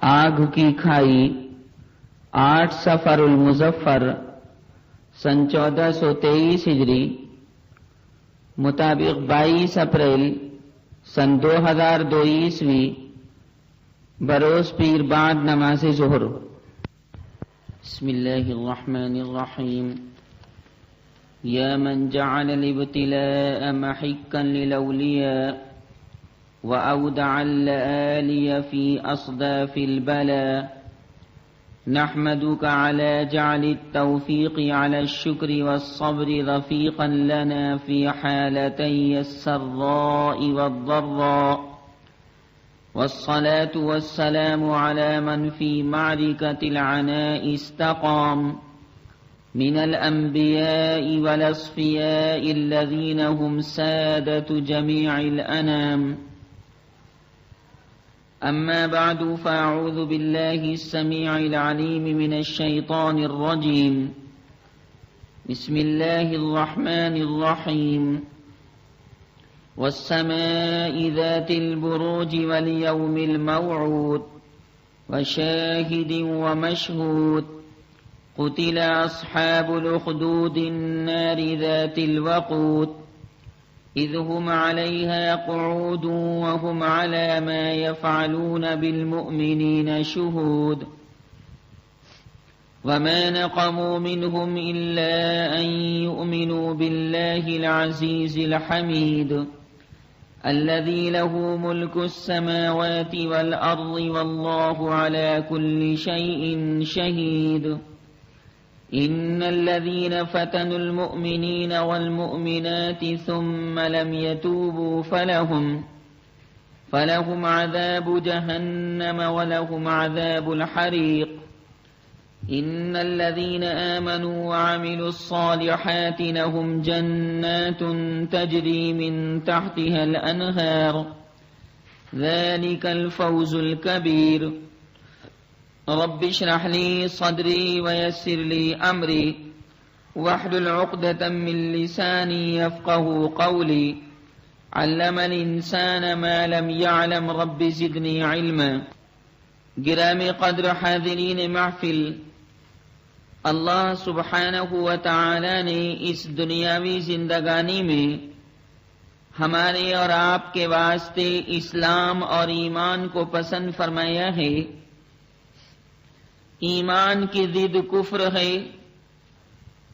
آگ کی کھائی 8 سفر المظفر سن 1423 ہجری مطابق 22 اپریل سن 2002 عیسوی بروز پیر بعد نماز ظہر۔ بسم اللہ الرحمن الرحیم۔ یا من جعل الابتلاء محکا للاولیاء وأودع اللآلي في أصداف البلاء نحمدك على جعل التوفيق على الشكر والصبر رفيقا لنا في حالتي السراء والضراء، والصلاة والسلام على من في معركة العناء استقام من الأنبياء والأصفياء الذين هم سادة جميع الأنام. أما بعد، فأعوذ بالله السميع العليم من الشيطان الرجيم. بسم الله الرحمن الرحيم. والسماء ذات البروج واليوم الموعود وشاهد ومشهود قتل أصحاب الأخدود النار ذات الوقود إذ هم عليها قعود وهم على ما يفعلون بالمؤمنين شهود. وما نقموا منهم إلا أن يؤمنوا بالله العزيز الحميد الذي له ملك السماوات والأرض والله على كل شيء شهيد. إن الذين فتنوا المؤمنين والمؤمنات ثم لم يتوبوا فلهم عذاب جهنم ولهم عذاب الحريق. إن الذين آمنوا وعملوا الصالحات لهم جنات تجري من تحتها الأنهار ذلك الفوز الكبير. رب اشرح لي صدري ويسر لي أمري واحلل عقدة من لساني يفقه قولي. علم الإنسان ما لم يعلم رب زدني علما. گرامی قدر حاضرین محفل، اللہ سبحانہ و تعالی نے اس دنیاوی زندگانی میں ہمارے اور آپ کے واسطے اسلام اور ایمان کو پسند فرمایا ہے۔ ایمان کی ضد کفر ہے،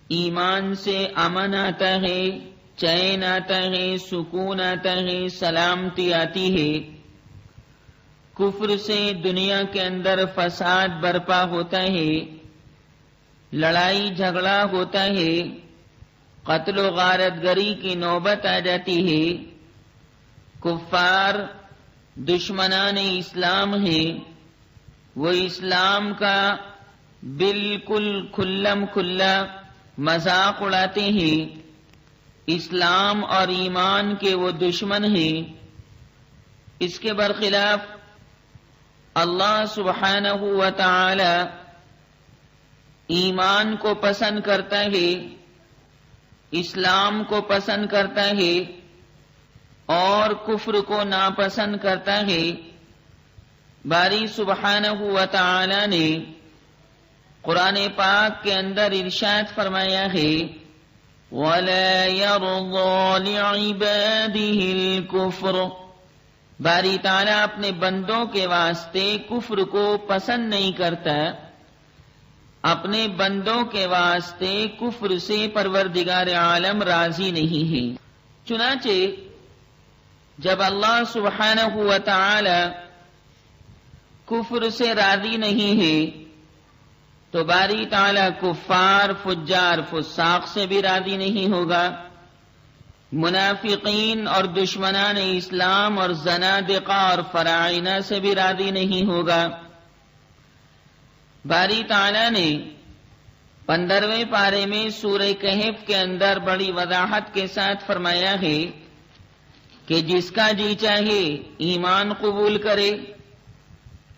ایمان سے امن آتا ہے، چین آتا ہے، سکون آتا ہے، سلامتی آتی ہے۔ کفر سے دنیا کے اندر فساد برپا ہوتا ہے، لڑائی جھگڑا ہوتا ہے، قتل و غارت گری کی نوبت آ جاتی ہے۔ کفار دشمنان اسلام ہیں، وہ اسلام کا بالکل کھلم کھلا مذاق اڑاتے ہیں، اسلام اور ایمان کے وہ دشمن ہیں۔ اس کے برخلاف اللہ سبحانہ و تعالی ایمان کو پسند کرتا ہے، اسلام کو پسند کرتا ہے اور کفر کو ناپسند کرتا ہے۔ باری سبحانہ و تعالی نے قرآن پاک کے اندر ارشاد فرمایا ہے وَلَا يَرْضَى لِعِبَادِهِ الْكُفْرَ۔ باری تعالیٰ اپنے بندوں کے واسطے کفر کو پسند نہیں کرتا، اپنے بندوں کے واسطے کفر سے پروردگار عالم راضی نہیں ہے۔ چنانچہ جب اللہ سبحانہ و تعالی کفر سے راضی نہیں ہے تو باری تعالیٰ کفار فجار فساق سے بھی راضی نہیں ہوگا، منافقین اور دشمنان اسلام اور زنادقہ اور فراعنہ سے بھی راضی نہیں ہوگا۔ باری تعالیٰ نے 15ویں پارے میں سورہ کہف کے اندر بڑی وضاحت کے ساتھ فرمایا ہے کہ جس کا جی چاہے ایمان قبول کرے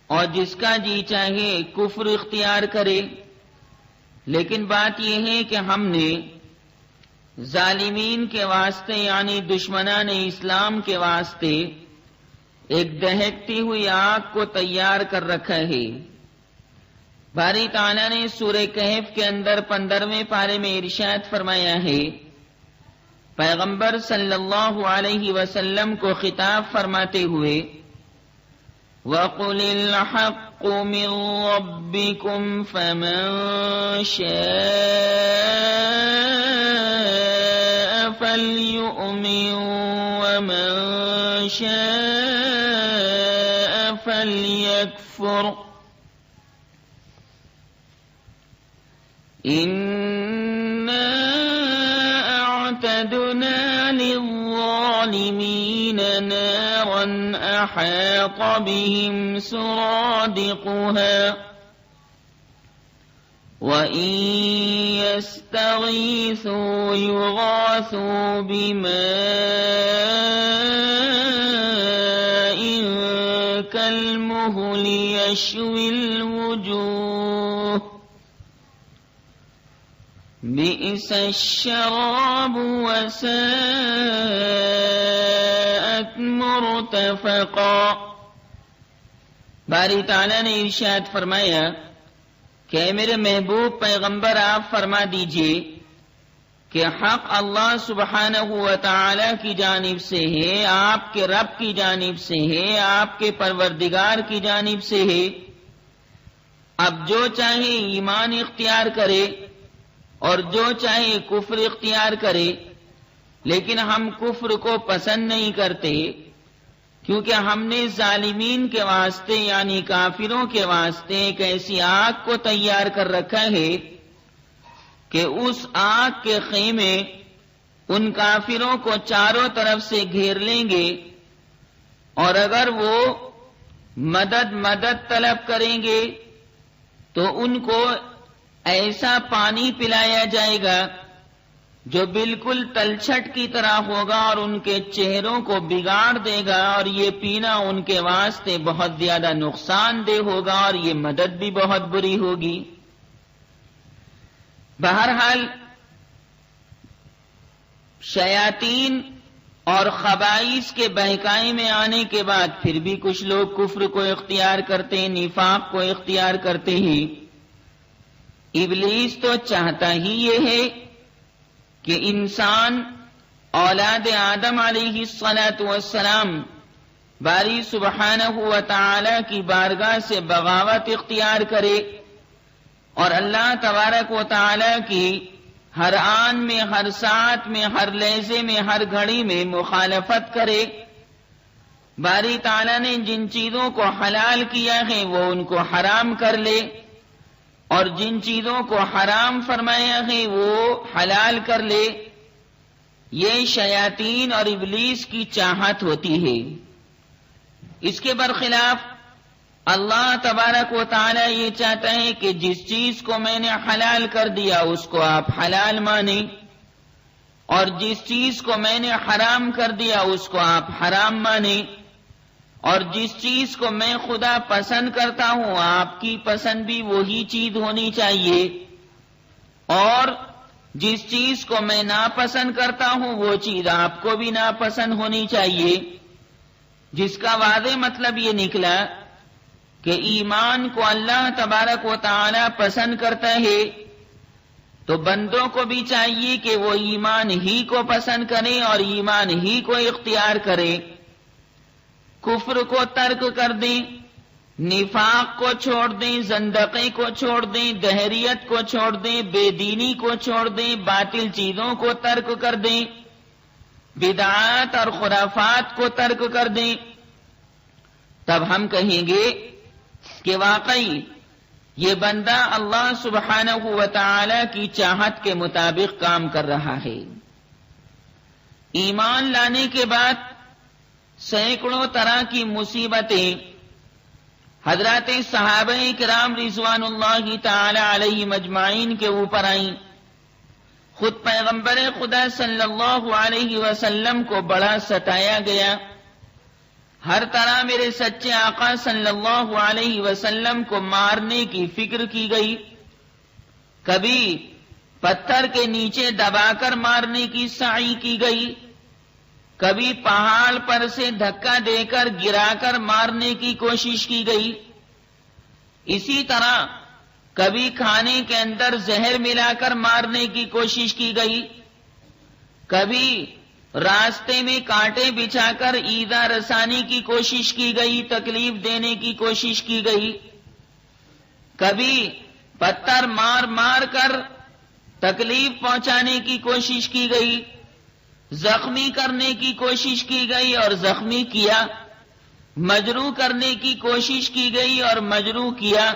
اور جس کا جی چاہے کفر اختیار کرے، لیکن بات یہ ہے کہ ہم نے ظالمین کے واسطے یعنی دشمنان اسلام کے واسطے ایک دہکتی ہوئی آگ کو تیار کر رکھا ہے۔ باری تعالیٰ نے سورہ کہف کے اندر 15ویں پارے میں ارشاد فرمایا ہے، پیغمبر صلی اللہ علیہ وسلم کو خطاب فرماتے ہوئے، وَقُلِ الْحَقُّ مِنْ رَبِّكُمْ فَمَنْ شَاءَ فَلْيُؤْمِنْ وَمَنْ شَاءَ فَلْيَكْفُرْ إِنَّا أَعْتَدْنَا لِلظَّالِمِينَ نَارًا أَحَاطَ بِهِمْ سُرَادِقُهَا وَإِنْ يَسْتَغِيثُوا يُغَاثُوا بِمَاءٍ كَالْمُهْلِ يَشْوِي الْوُجُوهَ بئس الشراب وساءت مرتفقا۔ باری تعالیٰ نے ارشاد فرمایا کہ اے میرے محبوب پیغمبر آپ فرما دیجئے کہ حق اللہ سبحانہ و تعالی کی جانب سے ہے، آپ کے رب کی جانب سے ہے، آپ کے پروردگار کی جانب سے ہے۔ اب جو چاہے ایمان اختیار کرے اور جو چاہے کفر اختیار کرے، لیکن ہم کفر کو پسند نہیں کرتے، کیونکہ ہم نے ظالمین کے واسطے یعنی کافروں کے واسطے ایک ایسی آگ کو تیار کر رکھا ہے کہ اس آگ کے خیمے ان کافروں کو چاروں طرف سے گھیر لیں گے، اور اگر وہ مدد طلب کریں گے تو ان کو ایسا پانی پلایا جائے گا جو بالکل تلچھٹ کی طرح ہوگا اور ان کے چہروں کو بگاڑ دے گا، اور یہ پینا ان کے واسطے بہت زیادہ نقصان دہ ہوگا، اور یہ مدد بھی بہت بری ہوگی۔ بہرحال شیاطین اور خبائث کے بہکائی میں آنے کے بعد پھر بھی کچھ لوگ کفر کو اختیار کرتے ہیں، نفاق کو اختیار کرتے ہیں۔ ابلیس تو چاہتا ہی یہ ہے کہ انسان اولاد آدم علیہ الصلاۃ والسلام باری سبحانہ و تعالی کی بارگاہ سے بغاوت اختیار کرے اور اللہ تبارک و تعالی کی ہر آن میں، ہر ساعت میں، ہر لحظے میں، ہر گھڑی میں مخالفت کرے۔ باری تعالی نے جن چیزوں کو حلال کیا ہے وہ ان کو حرام کر لے، اور جن چیزوں کو حرام فرمایا ہے وہ حلال کر لے۔ یہ شیاطین اور ابلیس کی چاہت ہوتی ہے۔ اس کے برخلاف اللہ تبارک و تعالی یہ چاہتا ہے کہ جس چیز کو میں نے حلال کر دیا اس کو آپ حلال مانیں، اور جس چیز کو میں نے حرام کر دیا اس کو آپ حرام مانیں، اور جس چیز کو میں خدا پسند کرتا ہوں آپ کی پسند بھی وہی چیز ہونی چاہیے، اور جس چیز کو میں ناپسند کرتا ہوں وہ چیز آپ کو بھی ناپسند ہونی چاہیے، جس کا واضح مطلب یہ نکلا کہ ایمان کو اللہ تبارک و تعالی پسند کرتا ہے تو بندوں کو بھی چاہیے کہ وہ ایمان ہی کو پسند کریں اور ایمان ہی کو اختیار کریں، کفر کو ترک کر دیں، نفاق کو چھوڑ دیں، زندقے کو چھوڑ دیں، دہریت کو چھوڑ دیں، بے دینی کو چھوڑ دیں، باطل چیزوں کو ترک کر دیں، بدعات اور خرافات کو ترک کر دیں، تب ہم کہیں گے کہ واقعی یہ بندہ اللہ سبحانہ و تعالی کی چاہت کے مطابق کام کر رہا ہے۔ ایمان لانے کے بعد سینکڑوں طرح کی مصیبتیں حضرات صحابہ کرام رضوان اللہ تعالی علیہ مجمعین کے اوپر آئیں۔ خود پیغمبر خدا صلی اللہ علیہ وسلم کو بڑا ستایا گیا، ہر طرح میرے سچے آقا صلی اللہ علیہ وسلم کو مارنے کی فکر کی گئی، کبھی پتھر کے نیچے دبا کر مارنے کی سعی کی گئی، کبھی پہاڑ پر سے دھکا دے کر گرا کر مارنے کی کوشش کی گئی، اسی طرح کبھی کھانے کے اندر زہر ملا کر مارنے کی کوشش کی گئی، کبھی راستے میں کانٹے بچھا کر ایذا رسانی کی کوشش کی گئی، تکلیف دینے کی کوشش کی گئی، کبھی پتھر مار مار کر تکلیف پہنچانے کی کوشش کی گئی، زخمی کرنے کی کوشش کی گئی اور زخمی کیا، مجروح کرنے کی کوشش کی گئی اور مجروح کیا۔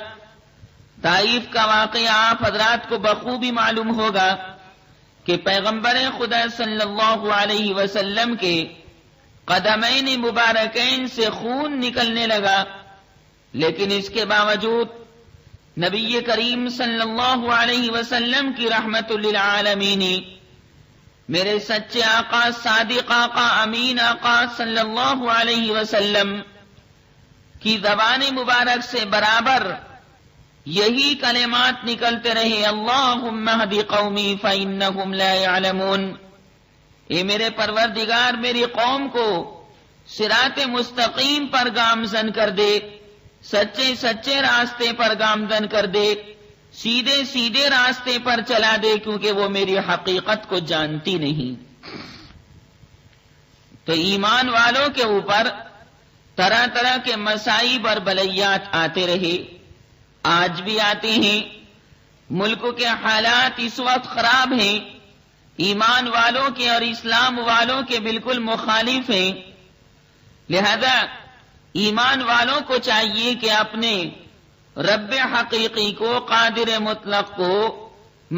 طائف کا واقعہ آپ حضرات کو بخوبی معلوم ہوگا کہ پیغمبر خدا صلی اللہ علیہ وسلم کے قدمین مبارکین سے خون نکلنے لگا، لیکن اس کے باوجود نبی کریم صلی اللہ علیہ وسلم کی رحمت للعالمین، میرے سچے آقا، صادق آقا، امین آقا صلی اللہ علیہ وسلم کی زبان مبارک سے برابر یہی کلمات نکلتے رہے، اللہم اہد قومی فإنہم لا يعلمون، اے میرے پروردگار میری قوم کو صراط مستقیم پر گامزن کر دے، سچے سچے راستے پر گامزن کر دے، سیدھے سیدھے راستے پر چلا دے، کیونکہ وہ میری حقیقت کو جانتی نہیں۔ تو ایمان والوں کے اوپر طرح طرح کے مصائب اور بلیات آتے رہے، آج بھی آتے ہیں۔ ملک کے حالات اس وقت خراب ہیں، ایمان والوں کے اور اسلام والوں کے بالکل مخالف ہیں، لہذا ایمان والوں کو چاہیے کہ اپنے رب حقیقی کو، قادر مطلق کو،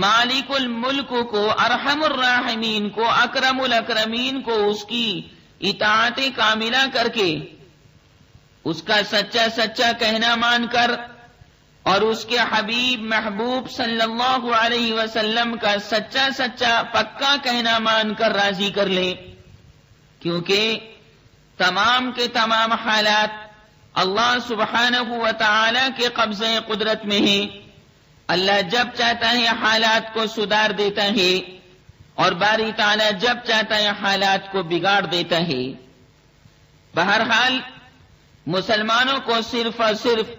مالک الملک کو، ارحم الراحمین کو، اکرم الاکرمین کو اس کی اطاعت کاملہ کر کے اس کا سچا سچا کہنا مان کر اور اس کے حبیب محبوب صلی اللہ علیہ وسلم کا سچا سچا پکا کہنا مان کر راضی کر لیں، کیونکہ تمام کے تمام حالات اللہ سبحانہ و تعالی کے قبضے قدرت میں ہیں۔ اللہ جب چاہتا ہے حالات کو سدھار دیتا ہے اور باری تعالی جب چاہتا ہے حالات کو بگاڑ دیتا ہے۔ بہرحال مسلمانوں کو صرف اور صرف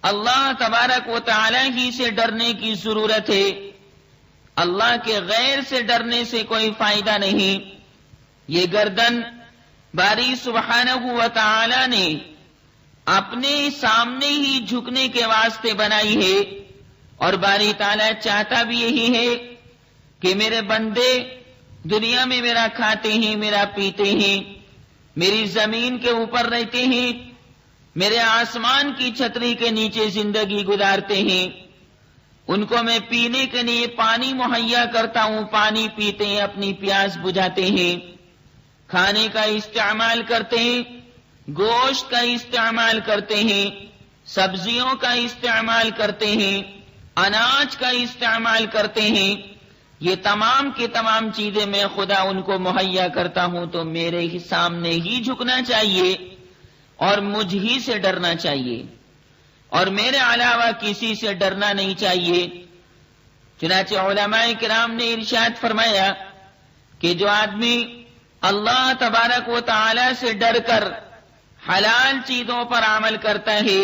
اللہ تبارک و تعالی ہی سے ڈرنے کی ضرورت ہے، اللہ کے غیر سے ڈرنے سے کوئی فائدہ نہیں۔ یہ گردن باری سبحانہ و تعالی نے اپنے سامنے ہی جھکنے کے واسطے بنائی ہے، اور باری تعالی چاہتا بھی یہی ہے کہ میرے بندے دنیا میں میرا کھاتے ہیں، میرا پیتے ہیں، میری زمین کے اوپر رہتے ہیں، میرے آسمان کی چھتری کے نیچے زندگی گزارتے ہیں، ان کو میں پینے کے لیے پانی مہیا کرتا ہوں، پانی پیتے ہیں، اپنی پیاس بجھاتے ہیں، کھانے کا استعمال کرتے ہیں، گوشت کا استعمال کرتے ہیں، سبزیوں کا استعمال کرتے ہیں، اناج کا استعمال کرتے ہیں، یہ تمام کی تمام چیزیں میں خدا ان کو مہیا کرتا ہوں، تو میرے ہی سامنے ہی جھکنا چاہیے اور مجھ ہی سے ڈرنا چاہیے، اور میرے علاوہ کسی سے ڈرنا نہیں چاہیے۔ چنانچہ علماء کرام نے ارشاد فرمایا کہ جو آدمی اللہ تبارک و تعالی سے ڈر کر حلال چیزوں پر عمل کرتا ہے،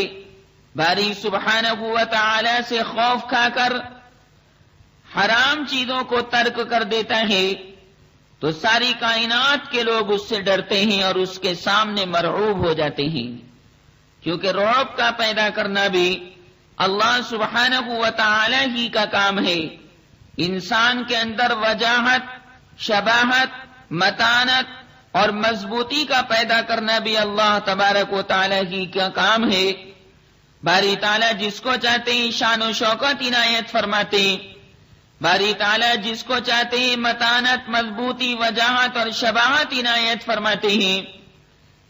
باری سبحانہ و تعالی سے خوف کھا کر حرام چیزوں کو ترک کر دیتا ہے، تو ساری کائنات کے لوگ اس سے ڈرتے ہیں اور اس کے سامنے مرعوب ہو جاتے ہیں، کیونکہ رعب کا پیدا کرنا بھی اللہ سبحانہ و تعالی ہی کا کام ہے۔ انسان کے اندر وجاہت، شباہت، متانت اور مضبوطی کا پیدا کرنا بھی اللہ تبارک و تعالی ہی کا کام ہے۔ باری تعالی جس کو چاہتے ہیں شان و شوکت عنایت فرماتے ہیں، باری تعالی جس کو چاہتے ہیں متانت، مضبوطی، وجاہت اور شباہت عنایت فرماتے ہیں،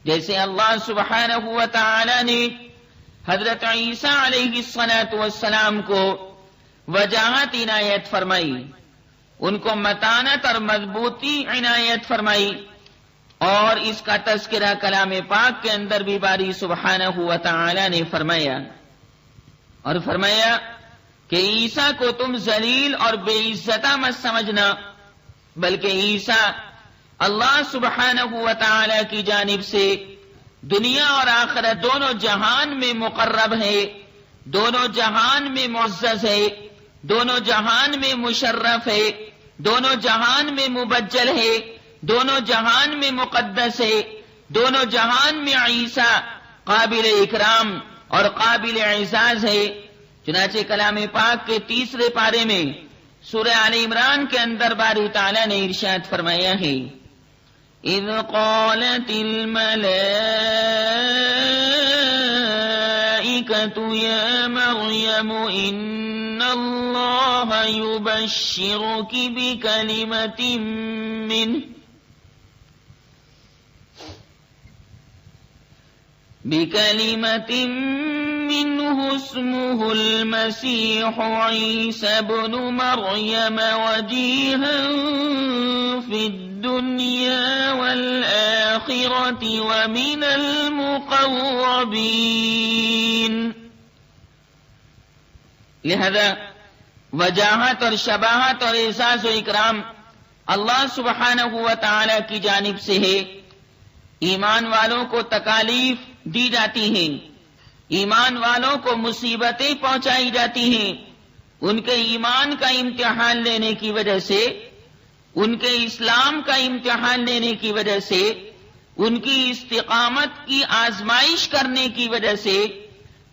جیسے اللہ سبحانہ و تعالی نے حضرت عیسیٰ علیہ السلام کو وجاہت عنایت فرمائی، ان کو متانت اور مضبوطی عنایت فرمائی، اور اس کا تذکرہ کلام پاک کے اندر بھی باری سبحانہ و تعالی نے فرمایا، اور فرمایا کہ عیسیٰ کو تم ذلیل اور بے عزتہ مت سمجھنا، بلکہ عیسیٰ اللہ سبحانہ و تعالی کی جانب سے دنیا اور آخرت دونوں جہان میں مقرب ہے، دونوں جہان میں معزز ہے، دونوں جہان میں مشرف ہے، دونوں جہان میں مبجل ہے، دونوں جہان میں مقدس ہے، دونوں جہان میں عیسیٰ قابل اکرام اور قابل اعزاز ہے۔ چنانچہ کلام پاک کے تیسرے پارے میں سورہ آل عمران کے اندر باری تعالیٰ نے ارشاد فرمایا ہے، اذ قالت الملائکۃ یا مریم ان اللہ یبشرک بکلمۃ منہ اسمہ المسیح عیسی ابن مریم وجیہا فی الدنیا والآخرۃ ومن المقربین۔ لہذا وجاہت اور شباہت اور اعزاز و اکرام اللہ سبحانہ و تعالی کی جانب سے ہے۔ ایمان والوں کو تکالیف دی جاتی ہیں، ایمان والوں کو مصیبتیں پہنچائی جاتی ہیں، ان کے ایمان کا امتحان لینے کی وجہ سے، ان کے اسلام کا امتحان لینے کی وجہ سے، ان کی استقامت کی آزمائش کرنے کی وجہ سے،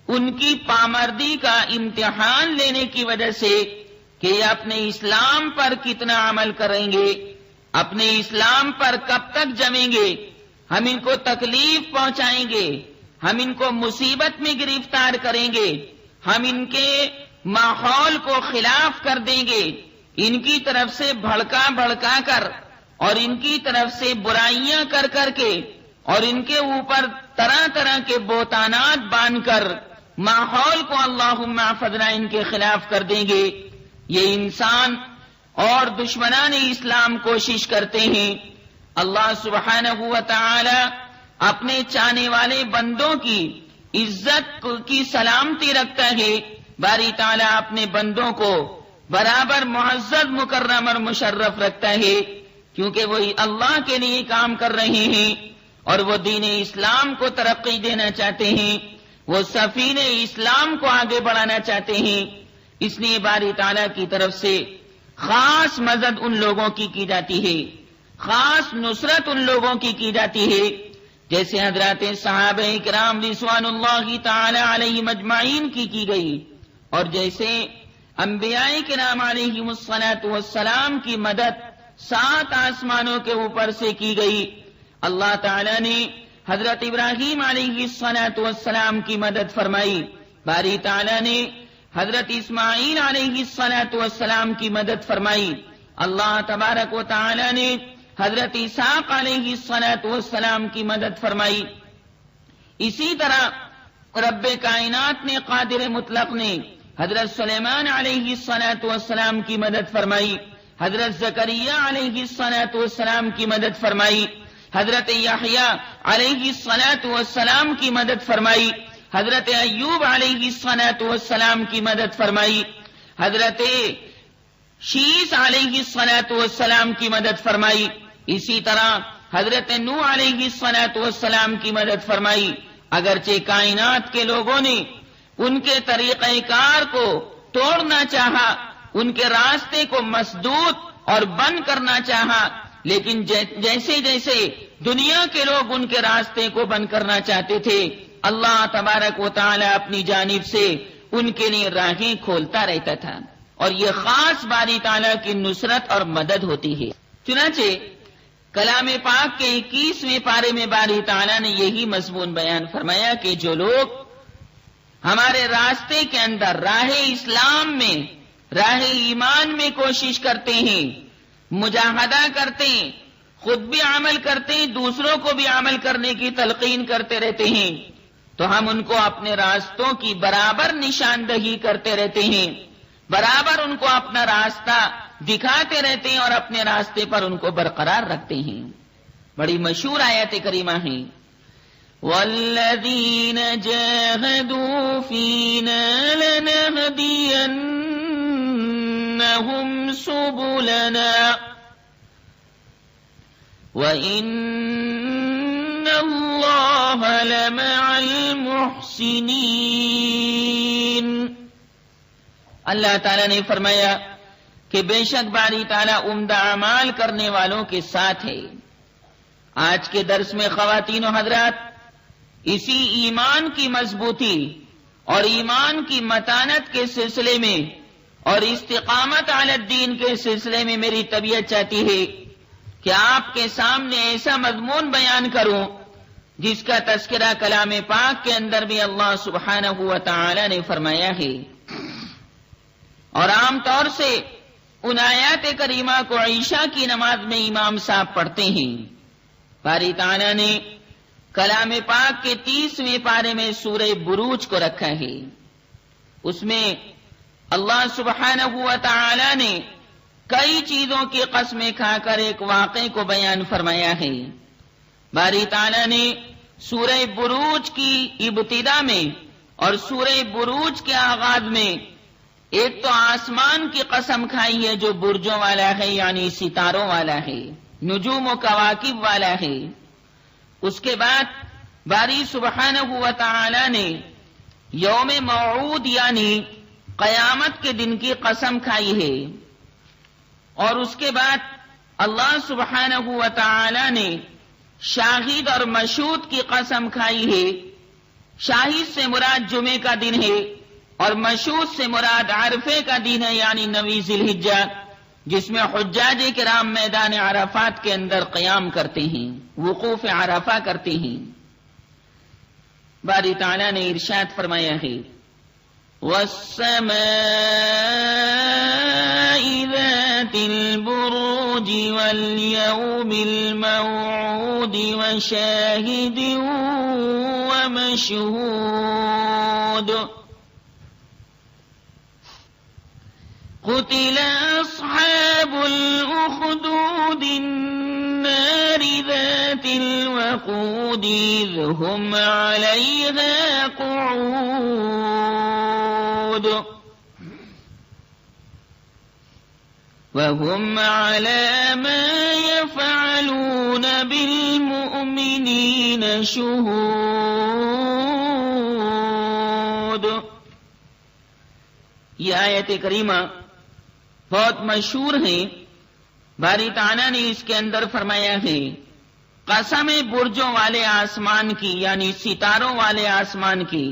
ان کی پامردی کا امتحان لینے کی وجہ سے کہ یہ اپنے اسلام پر کتنا عمل کریں گے، اپنے اسلام پر کب تک جمیں گے، ہم ان کو تکلیف پہنچائیں گے، ہم ان کو مصیبت میں گرفتار کریں گے، ہم ان کے ماحول کو خلاف کر دیں گے، ان کی طرف سے بھڑکا کر اور ان کی طرف سے برائیاں کر کے اور ان کے اوپر طرح طرح کے بہتانات باندھ کر ماحول کو اللہم احفظنا ان کے خلاف کر دیں گے۔ یہ انسان اور دشمنان اسلام کوشش کرتے ہیں۔ اللہ سبحانہ و تعالی اپنے چاہنے والے بندوں کی عزت کی سلامتی رکھتا ہے۔ باری تعالیٰ اپنے بندوں کو برابر معزز مکرم اور مشرف رکھتا ہے، کیونکہ وہی اللہ کے لیے کام کر رہے ہیں اور وہ دین اسلام کو ترقی دینا چاہتے ہیں، وہ سفینہ اسلام کو آگے بڑھانا چاہتے ہیں۔ اس لیے باری تعالیٰ کی طرف سے خاص مدد ان لوگوں کی جاتی ہے، خاص نصرت ان لوگوں کی جاتی ہے، جیسے حضرات صحابہ کرام رضوان اللہ تعالی علیہم اجمعین کی گئی، اور جیسے انبیاء کرام علیہم الصلاۃ والسلام کی مدد 7 آسمانوں کے اوپر سے کی گئی۔ اللہ تعالی نے حضرت ابراہیم علیہ الصلاۃ والسلام کی مدد فرمائی، باری تعالی نے حضرت اسماعیل علیہ الصلاۃ والسلام کی مدد فرمائی، اللہ تبارک و تعالی نے حضرت اسحاق علیہ الصلاۃ والسلام کی مدد فرمائی۔ اسی طرح رب کائنات نے قادر مطلق نے حضرت سلیمان علیہ الصلاۃ والسلام کی مدد فرمائی، حضرت زکریا علیہ الصلاۃ والسلام کی مدد فرمائی، حضرت یحییٰ علیہ الصلاۃ والسلام کی مدد فرمائی، حضرت ایوب علیہ الصلاۃ والسلام کی مدد فرمائی، حضرت شیس علیہ الصلاۃ والسلام کی مدد فرمائی، اسی طرح حضرت نوح علیہ الصلاۃ والسلام کی مدد فرمائی۔ اگرچہ کائنات کے لوگوں نے ان کے طریقہ کار کو توڑنا چاہا، ان کے راستے کو مسدود اور بند کرنا چاہا، لیکن جیسے جیسے دنیا کے لوگ ان کے راستے کو بند کرنا چاہتے تھے، اللہ تبارک و تعالی اپنی جانب سے ان کے لیے راہیں کھولتا رہتا تھا، اور یہ خاص باری تعالیٰ کی نصرت اور مدد ہوتی ہے۔ چنانچہ کلام پاک کے 21ویں پارے میں باری تعالیٰ نے یہی مضمون بیان فرمایا کہ جو لوگ ہمارے راستے کے اندر راہ اسلام میں، راہ ایمان میں کوشش کرتے ہیں، مجاہدہ کرتے ہیں، خود بھی عمل کرتے ہیں، دوسروں کو بھی عمل کرنے کی تلقین کرتے رہتے ہیں، تو ہم ان کو اپنے راستوں کی برابر نشاندہی کرتے رہتے ہیں، برابر ان کو اپنا راستہ دکھاتے رہتے ہیں اور اپنے راستے پر ان کو برقرار رکھتے ہیں۔ بڑی مشہور آیت کریمہ ہیں، وَالَّذِينَ جَاهَدُوا فِينَا لَنَهْدِيَنَّهُمْ سُبُلَنَا وَإِنَّ اللَّهَ لَمَعَ الْمُحْسِنِينَ۔ اللہ تعالیٰ نے فرمایا کہ بے شک باری تعالیٰ عمدہ اعمال کرنے والوں کے ساتھ ہے۔ آج کے درس میں خواتین و حضرات اسی ایمان کی مضبوطی اور ایمان کی متانت کے سلسلے میں اور استقامت علی الدین کے سلسلے میں میری طبیعت چاہتی ہے کہ آپ کے سامنے ایسا مضمون بیان کروں جس کا تذکرہ کلام پاک کے اندر بھی اللہ سبحانہ و تعالی نے فرمایا ہے، اور عام طور سے ان آیات کریمہ کو عشاء کی نماز میں امام صاحب پڑھتے ہیں۔ باری تعالی نے کلام پاک کے 30ویں پارے میں سورہ بروج کو رکھا ہے، اس میں اللہ سبحانہ و تعالی نے کئی چیزوں کی قسمیں کھا کر ایک واقعے کو بیان فرمایا ہے۔ باری تعالی نے سورہ بروج کی ابتدا میں اور سورہ بروج کے آغاز میں ایک تو آسمان کی قسم کھائی ہے جو برجوں والا ہے، یعنی ستاروں والا ہے، نجوم و کواکب والا ہے۔ اس کے بعد باری سبحانہ و تعالی نے یوم موعود یعنی قیامت کے دن کی قسم کھائی ہے، اور اس کے بعد اللہ سبحانہ و تعالی نے شاہد اور مشہود کی قسم کھائی ہے۔ شاہد سے مراد جمعے کا دن ہے اور مشہود سے مراد عرفے کا دن ہے، یعنی 9 ذی الحجہ، جس میں حجاج کرام میدان عرفات کے اندر قیام کرتے ہیں، وقوف عرفہ کرتے ہیں۔ باری تعالیٰ نے ارشاد فرمایا ہے وَالسَّمَاءِ ذَاتِ الْبُرُوجِ وَالْيَوْمِ الْمَوْعُودِ وَشَاهِدٍ وَمَشْهُودٍ قُتِلَ أَصْحَابُ الْأُخْدُودِ النَّارِ ذَاتِ الْوَقُودِ إِذْ هُمْ عَلَيْهَا قُعُودٌ وَهُمْ عَلَى مَا يَفْعَلُونَ بِالْمُؤْمِنِينَ شُهُودٌ۔ یہ آیت کریمہ بہت مشہور ہیں۔ باری تعالیٰ نے اس کے اندر فرمایا ہے قسم برجوں والے آسمان کی، یعنی ستاروں والے آسمان کی،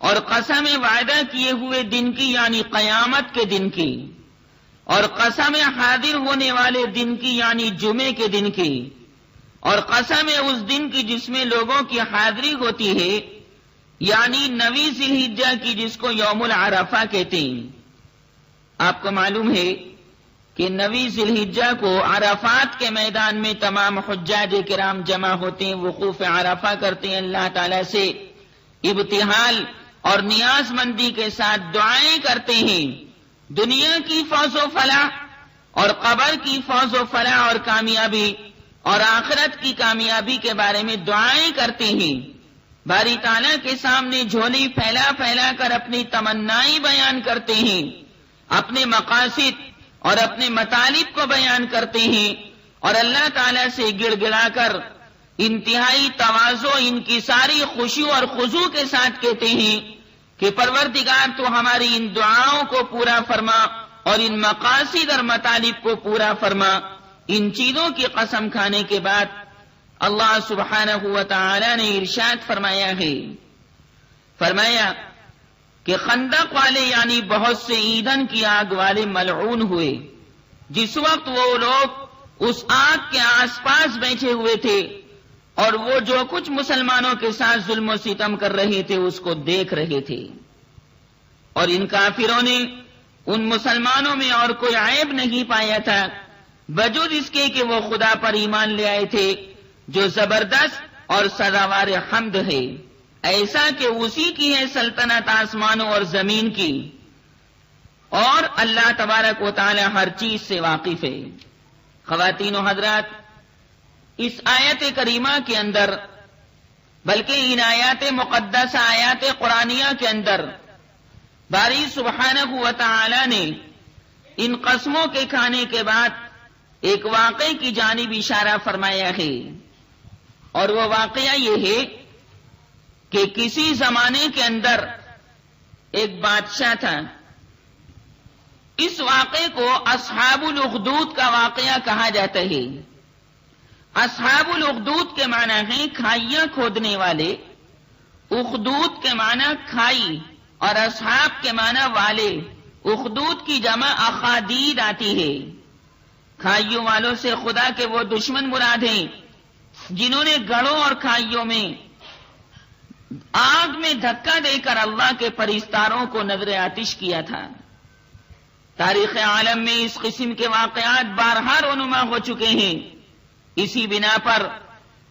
اور قسم وعدہ کیے ہوئے دن کی، یعنی قیامت کے دن کی، اور قسم حاضر ہونے والے دن کی، یعنی جمعے کے دن کی، اور قسم اس دن کی جس میں لوگوں کی حاضری ہوتی ہے، یعنی 9 ذی الحجہ کی، جس کو یوم العرفہ کہتے ہیں۔ آپ کو معلوم ہے کہ 9 ذی الحجہ کو عرفات کے میدان میں تمام حجاج کرام جمع ہوتے ہیں، وقوف عرفہ کرتے ہیں، اللہ تعالیٰ سے ابتہال اور نیاز مندی کے ساتھ دعائیں کرتے ہیں، دنیا کی فوز و فلاح اور قبر کی فوز و فلاح اور کامیابی اور آخرت کی کامیابی کے بارے میں دعائیں کرتے ہیں۔ باری تعالیٰ کے سامنے جھولی پھیلا پھیلا کر اپنی تمنائیں بیان کرتے ہیں، اپنے مقاصد اور اپنے مطالب کو بیان کرتے ہیں، اور اللہ تعالیٰ سے گڑ گڑا کر انتہائی تواضع، انکساری، خشوع اور خضوع کے ساتھ کہتے ہیں کہ پروردگار تو ہماری ان دعاؤں کو پورا فرما اور ان مقاصد اور مطالب کو پورا فرما۔ ان چیزوں کی قسم کھانے کے بعد اللہ سبحانہ و تعالی نے ارشاد فرمایا ہے، فرمایا کہ خندق والے یعنی بہت سے ایندھن کی آگ والے ملعون ہوئے جس وقت وہ لوگ اس آگ کے آس پاس بیٹھے ہوئے تھے اور وہ جو کچھ مسلمانوں کے ساتھ ظلم و ستم کر رہے تھے اس کو دیکھ رہے تھے، اور ان کافروں نے ان مسلمانوں میں اور کوئی عیب نہیں پایا تھا بجز اس کے کہ وہ خدا پر ایمان لے آئے تھے جو زبردست اور سزاوار حمد ہے، ایسا کہ اسی کی ہے سلطنت آسمانوں اور زمین کی، اور اللہ تبارک و تعالی ہر چیز سے واقف ہے۔ خواتین و حضرات، اس آیت کریمہ کے اندر بلکہ ان آیات مقدسہ آیات قرآنیہ کے اندر باری سبحانہ و تعالی نے ان قسموں کے کھانے کے بعد ایک واقعے کی جانب اشارہ فرمایا ہے، اور وہ واقعہ یہ ہے کہ کسی زمانے کے اندر ایک بادشاہ تھا. اس واقعے کو اصحاب الاخدود کا واقعہ کہا جاتا ہے. اصحاب الاخدود کے معنی ہیں کھائیاں کھودنے والے، اخدود کے معنی کھائی اور اصحاب کے معنی والے. اخدود کی جمع اخادید آتی ہے. کھائیوں والوں سے خدا کے وہ دشمن مراد ہیں جنہوں نے گڑھوں اور کھائیوں میں آگ میں دھکا دے کر اللہ کے پرستاروں کو نذر آتش کیا تھا. تاریخ عالم میں اس قسم کے واقعات بارہا رونما ہو چکے ہیں. اسی بنا پر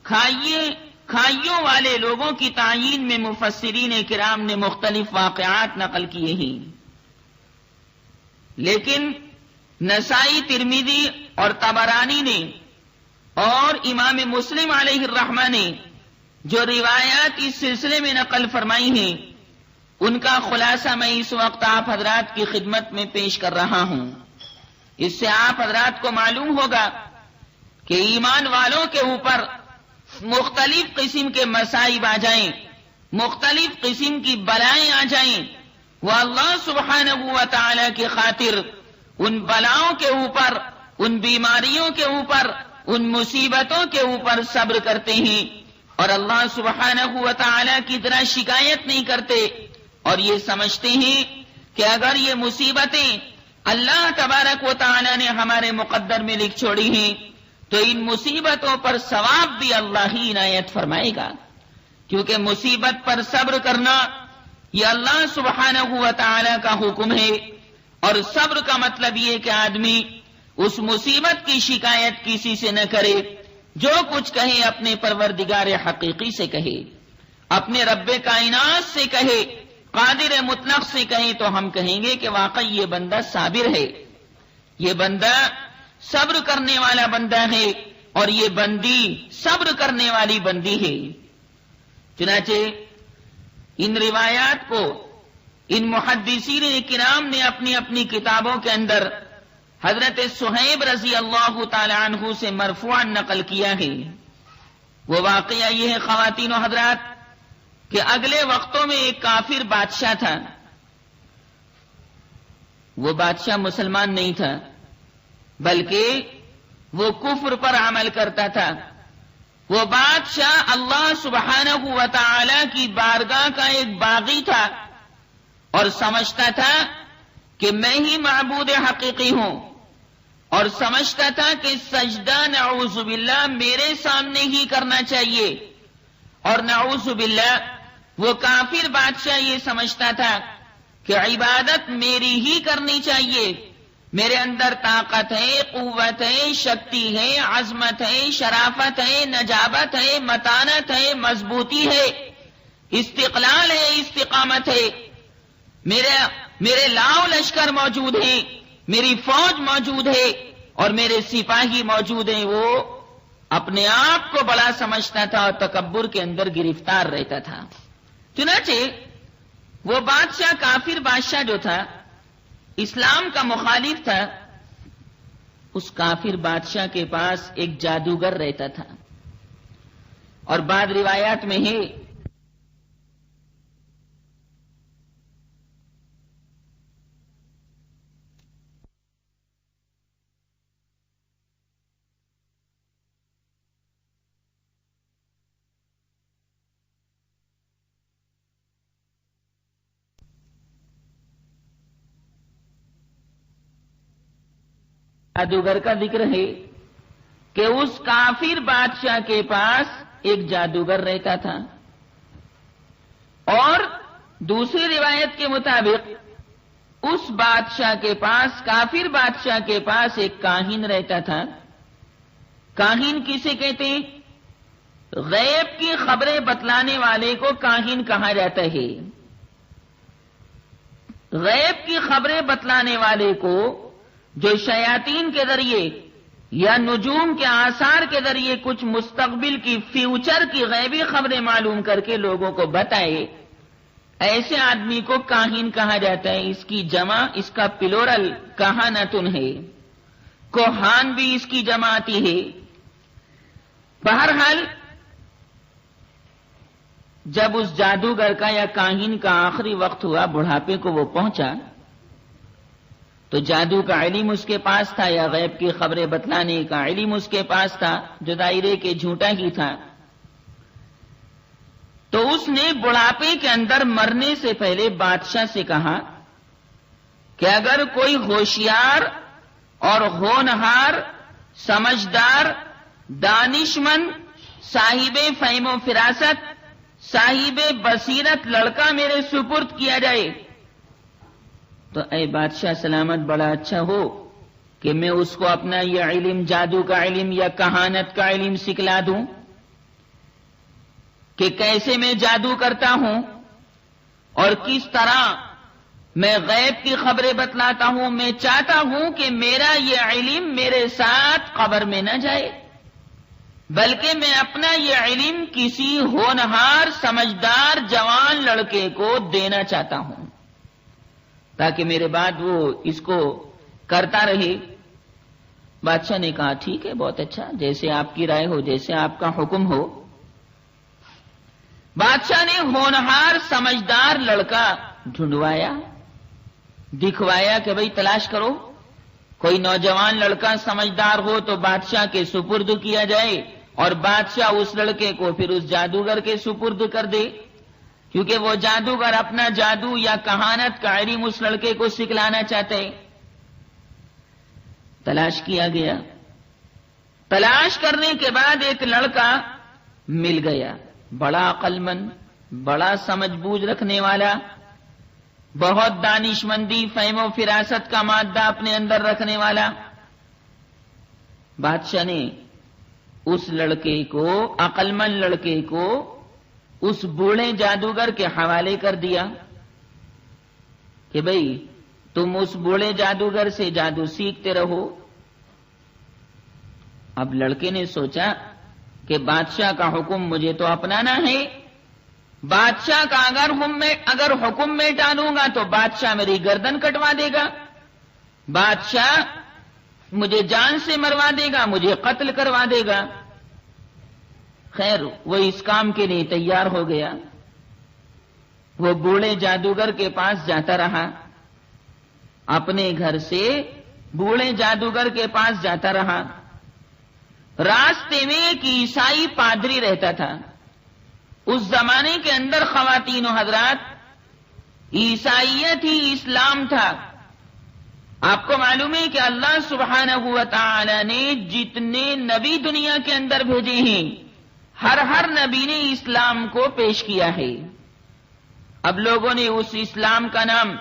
کھائیوں والے لوگوں کی تعیین میں مفسرین کرام نے مختلف واقعات نقل کیے ہیں. لیکن نسائی، ترمذی اور طبرانی نے اور امام مسلم علیہ الرحمہ نے جو روایات اس سلسلے میں نقل فرمائی ہیں ان کا خلاصہ میں اس وقت آپ حضرات کی خدمت میں پیش کر رہا ہوں. اس سے آپ حضرات کو معلوم ہوگا کہ ایمان والوں کے اوپر مختلف قسم کے مصائب آ جائیں، مختلف قسم کی بلائیں آ جائیں، وہ اللہ سبحانہ و تعالی کی خاطر ان بلاؤں کے اوپر، ان بیماریوں کے اوپر، ان مصیبتوں کے اوپر صبر کرتے ہیں اور اللہ سبحانہ و تعالی کی طرح شکایت نہیں کرتے، اور یہ سمجھتے ہیں کہ اگر یہ مصیبتیں اللہ تبارک و تعالی نے ہمارے مقدر میں لکھ چھوڑی ہیں تو ان مصیبتوں پر ثواب بھی اللہ ہی عنایت فرمائے گا، کیونکہ مصیبت پر صبر کرنا یہ اللہ سبحانہ و تعالی کا حکم ہے. اور صبر کا مطلب یہ کہ آدمی اس مصیبت کی شکایت کسی سے نہ کرے، جو کچھ کہے اپنے پروردگار حقیقی سے کہے، اپنے رب کائنات سے کہے، قادر مطلق سے کہے، تو ہم کہیں گے کہ واقعی یہ بندہ صابر ہے، یہ بندہ صبر کرنے والا بندہ ہے، اور یہ بندی صبر کرنے والی بندی ہے. چنانچہ ان روایات کو ان محدثین کرام نے اپنی اپنی کتابوں کے اندر حضرت صہیب رضی اللہ تعالی عنہ سے مرفوعا نقل کیا ہے. وہ واقعہ یہ ہے خواتین و حضرات کہ اگلے وقتوں میں ایک کافر بادشاہ تھا. وہ بادشاہ مسلمان نہیں تھا بلکہ وہ کفر پر عمل کرتا تھا. وہ بادشاہ اللہ سبحانہ و تعالی کی بارگاہ کا ایک باغی تھا اور سمجھتا تھا کہ میں ہی معبود حقیقی ہوں، اور سمجھتا تھا کہ سجدہ نعوذ باللہ میرے سامنے ہی کرنا چاہیے. اور نعوذ باللہ وہ کافر بادشاہ یہ سمجھتا تھا کہ عبادت میری ہی کرنی چاہیے، میرے اندر طاقت ہے، قوت ہے، شکتی ہے، عظمت ہے، شرافت ہے، نجابت ہے، متانت ہے، مضبوطی ہے، استقلال ہے، استقامت ہے، میرے لاؤ لشکر موجود ہیں، میری فوج موجود ہے اور میرے سپاہی موجود ہیں. وہ اپنے آپ کو بڑا سمجھتا تھا اور تکبر کے اندر گرفتار رہتا تھا. چنانچہ وہ بادشاہ، کافر بادشاہ جو تھا، اسلام کا مخالف تھا. اس کافر بادشاہ کے پاس ایک جادوگر رہتا تھا، اور بعض روایات میں ہے جادوگر کا ذکر ہے کہ اس کافر بادشاہ کے پاس ایک جادوگر رہتا تھا، اور دوسری روایت کے مطابق اس بادشاہ کے پاس، کافر بادشاہ کے پاس ایک کاہن رہتا تھا. کاہن کسے کہتے ہیں؟ غیب کی خبریں بتلانے والے کو کاہن کہا جاتا ہے. غیب کی خبریں بتلانے والے کو جو شیاطین کے ذریعے یا نجوم کے آثار کے ذریعے کچھ مستقبل کی، فیوچر کی غیبی خبریں معلوم کر کے لوگوں کو بتائے، ایسے آدمی کو کاہن کہا جاتا ہے. اس کی جمع، اس کا پلورل کہانتن ہے. کوہان بھی اس کی جماعتی ہے۔ بہرحال جب اس جادوگر کا یا کاہن کا آخری وقت ہوا، بڑھاپے کو وہ پہنچا، تو جادو کا علم اس کے پاس تھا یا غیب کی خبریں بتلانے کا علم اس کے پاس تھا، جو دائرے کے جھوٹا ہی تھا۔ تو اس نے بڑھاپے کے اندر مرنے سے پہلے بادشاہ سے کہا کہ اگر کوئی ہوشیار اور ہونہار، سمجھدار، دانشمند، صاحب فہم و فراست، صاحب بصیرت لڑکا میرے سپرد کیا جائے تو اے بادشاہ سلامت بڑا اچھا ہو کہ میں اس کو اپنا یہ علم، جادو کا علم یا کہانت کا علم سکھلا دوں کہ کیسے میں جادو کرتا ہوں اور کس طرح میں غیب کی خبریں بتلاتا ہوں۔ میں چاہتا ہوں کہ میرا یہ علم میرے ساتھ قبر میں نہ جائے، بلکہ میں اپنا یہ علم کسی ہونہار، سمجھدار، جوان لڑکے کو دینا چاہتا ہوں تاکہ میرے بعد وہ اس کو کرتا رہے۔ بادشاہ نے کہا ٹھیک ہے، بہت اچھا، جیسے آپ کی رائے ہو، جیسے آپ کا حکم ہو۔ بادشاہ نے ہونہار، سمجھدار لڑکا ڈھونڈوایا، دکھوایا کہ بھئی تلاش کرو، کوئی نوجوان لڑکا سمجھدار ہو تو بادشاہ کے سپرد کیا جائے اور بادشاہ اس لڑکے کو پھر اس جادوگر کے سپرد کر دے، کیونکہ وہ جادوگر اپنا جادو یا کہانت کا علم اس لڑکے کو سکھلانا چاہتے۔ تلاش کیا گیا، تلاش کرنے کے بعد ایک لڑکا مل گیا، بڑا عقل مند، بڑا سمجھ بوجھ رکھنے والا، بہت دانشمندی، فہم و فراست کا مادہ اپنے اندر رکھنے والا۔ بادشاہ نے اس لڑکے کو، عقل مند لڑکے کو، اس بوڑھے جادوگر کے حوالے کر دیا کہ بھئی تم اس بوڑھے جادوگر سے جادو سیکھتے رہو۔ اب لڑکے نے سوچا کہ بادشاہ کا حکم مجھے تو اپنانا ہے، بادشاہ کا اگر حکم میں ڈالوں گا تو بادشاہ میری گردن کٹوا دے گا، بادشاہ مجھے جان سے مروا دے گا، مجھے قتل کروا دے گا۔ خیر وہ اس کام کے لیے تیار ہو گیا، وہ بوڑھے جادوگر کے پاس جاتا رہا، اپنے گھر سے بوڑھے جادوگر کے پاس جاتا رہا۔ راستے میں ایک عیسائی پادری رہتا تھا۔ اس زمانے کے اندر خواتین و حضرات، عیسائیت ہی اسلام تھا۔ آپ کو معلوم ہے کہ اللہ سبحانہ و تعالی نے جتنے نبی دنیا کے اندر بھیجے ہیں، ہر نبی نے اسلام کو پیش کیا ہے۔ اب لوگوں نے اس اسلام کا نام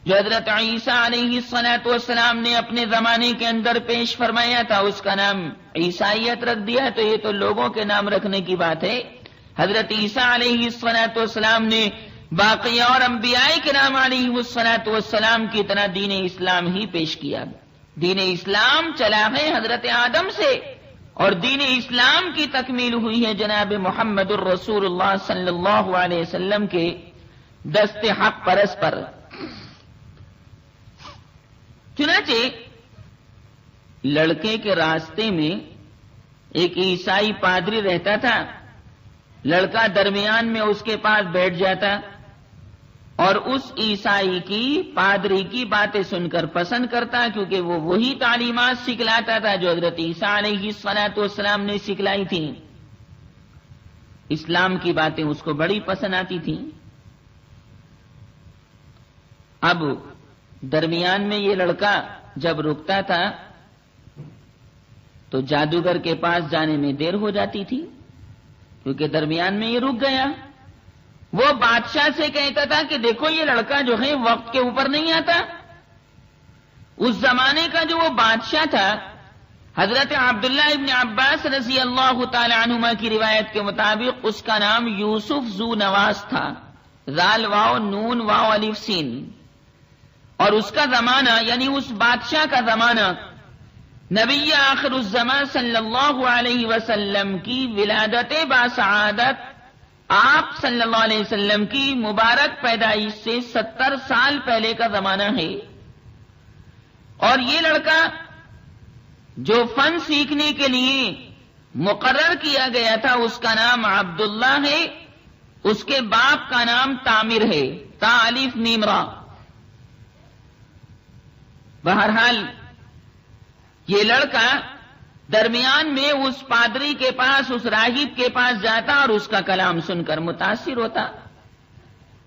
جو حضرت عیسیٰ علیہ السلام نے اپنے زمانے کے اندر پیش فرمایا تھا، اس کا نام عیسائیت رکھ دیا، تو یہ تو لوگوں کے نام رکھنے کی بات ہے۔ حضرت عیسیٰ علیہ السلام نے باقی اور انبیاء کرام علیہ السلام کی طرح دین اسلام ہی پیش کیا۔ دین اسلام چلا ہے حضرت آدم سے، اور دین اسلام کی تکمیل ہوئی ہے جناب محمد الرسول اللہ صلی اللہ علیہ وسلم کے دست حق پرس پر۔ چنانچہ لڑکے کے راستے میں ایک عیسائی پادری رہتا تھا، لڑکا درمیان میں اس کے پاس بیٹھ جاتا اور اس عیسائی کی، پادری کی باتیں سن کر پسند کرتا، کیونکہ وہ وہی تعلیمات سکھلاتا تھا جو حضرت عیسیٰ علیہ السلام نے سکھلائی تھیں۔ اسلام کی باتیں اس کو بڑی پسند آتی تھیں۔ اب درمیان میں یہ لڑکا جب رکتا تھا تو جادوگر کے پاس جانے میں دیر ہو جاتی تھی، کیونکہ درمیان میں یہ رک گیا۔ وہ بادشاہ سے کہتا تھا کہ دیکھو یہ لڑکا جو ہے وقت کے اوپر نہیں آتا۔ اس زمانے کا جو وہ بادشاہ تھا، حضرت عبداللہ ابن عباس رضی اللہ تعالی عنہما کی روایت کے مطابق اس کا نام یوسف ذو نواس تھا، ذال واو نون واو الف سین۔ اور اس کا زمانہ یعنی اس بادشاہ کا زمانہ نبی آخر الزمان صلی اللہ علیہ وسلم کی ولادت باسعادت آپ صلی اللہ علیہ وسلم کی مبارک پیدائش سے 70 سال پہلے کا زمانہ ہے۔ اور یہ لڑکا جو فن سیکھنے کے لیے مقرر کیا گیا تھا اس کا نام عبداللہ ہے، اس کے باپ کا نام تامر ہے، تا الف میم را۔ بہرحال یہ لڑکا درمیان میں اس پادری کے پاس، اس راہب کے پاس جاتا اور اس کا کلام سن کر متاثر ہوتا،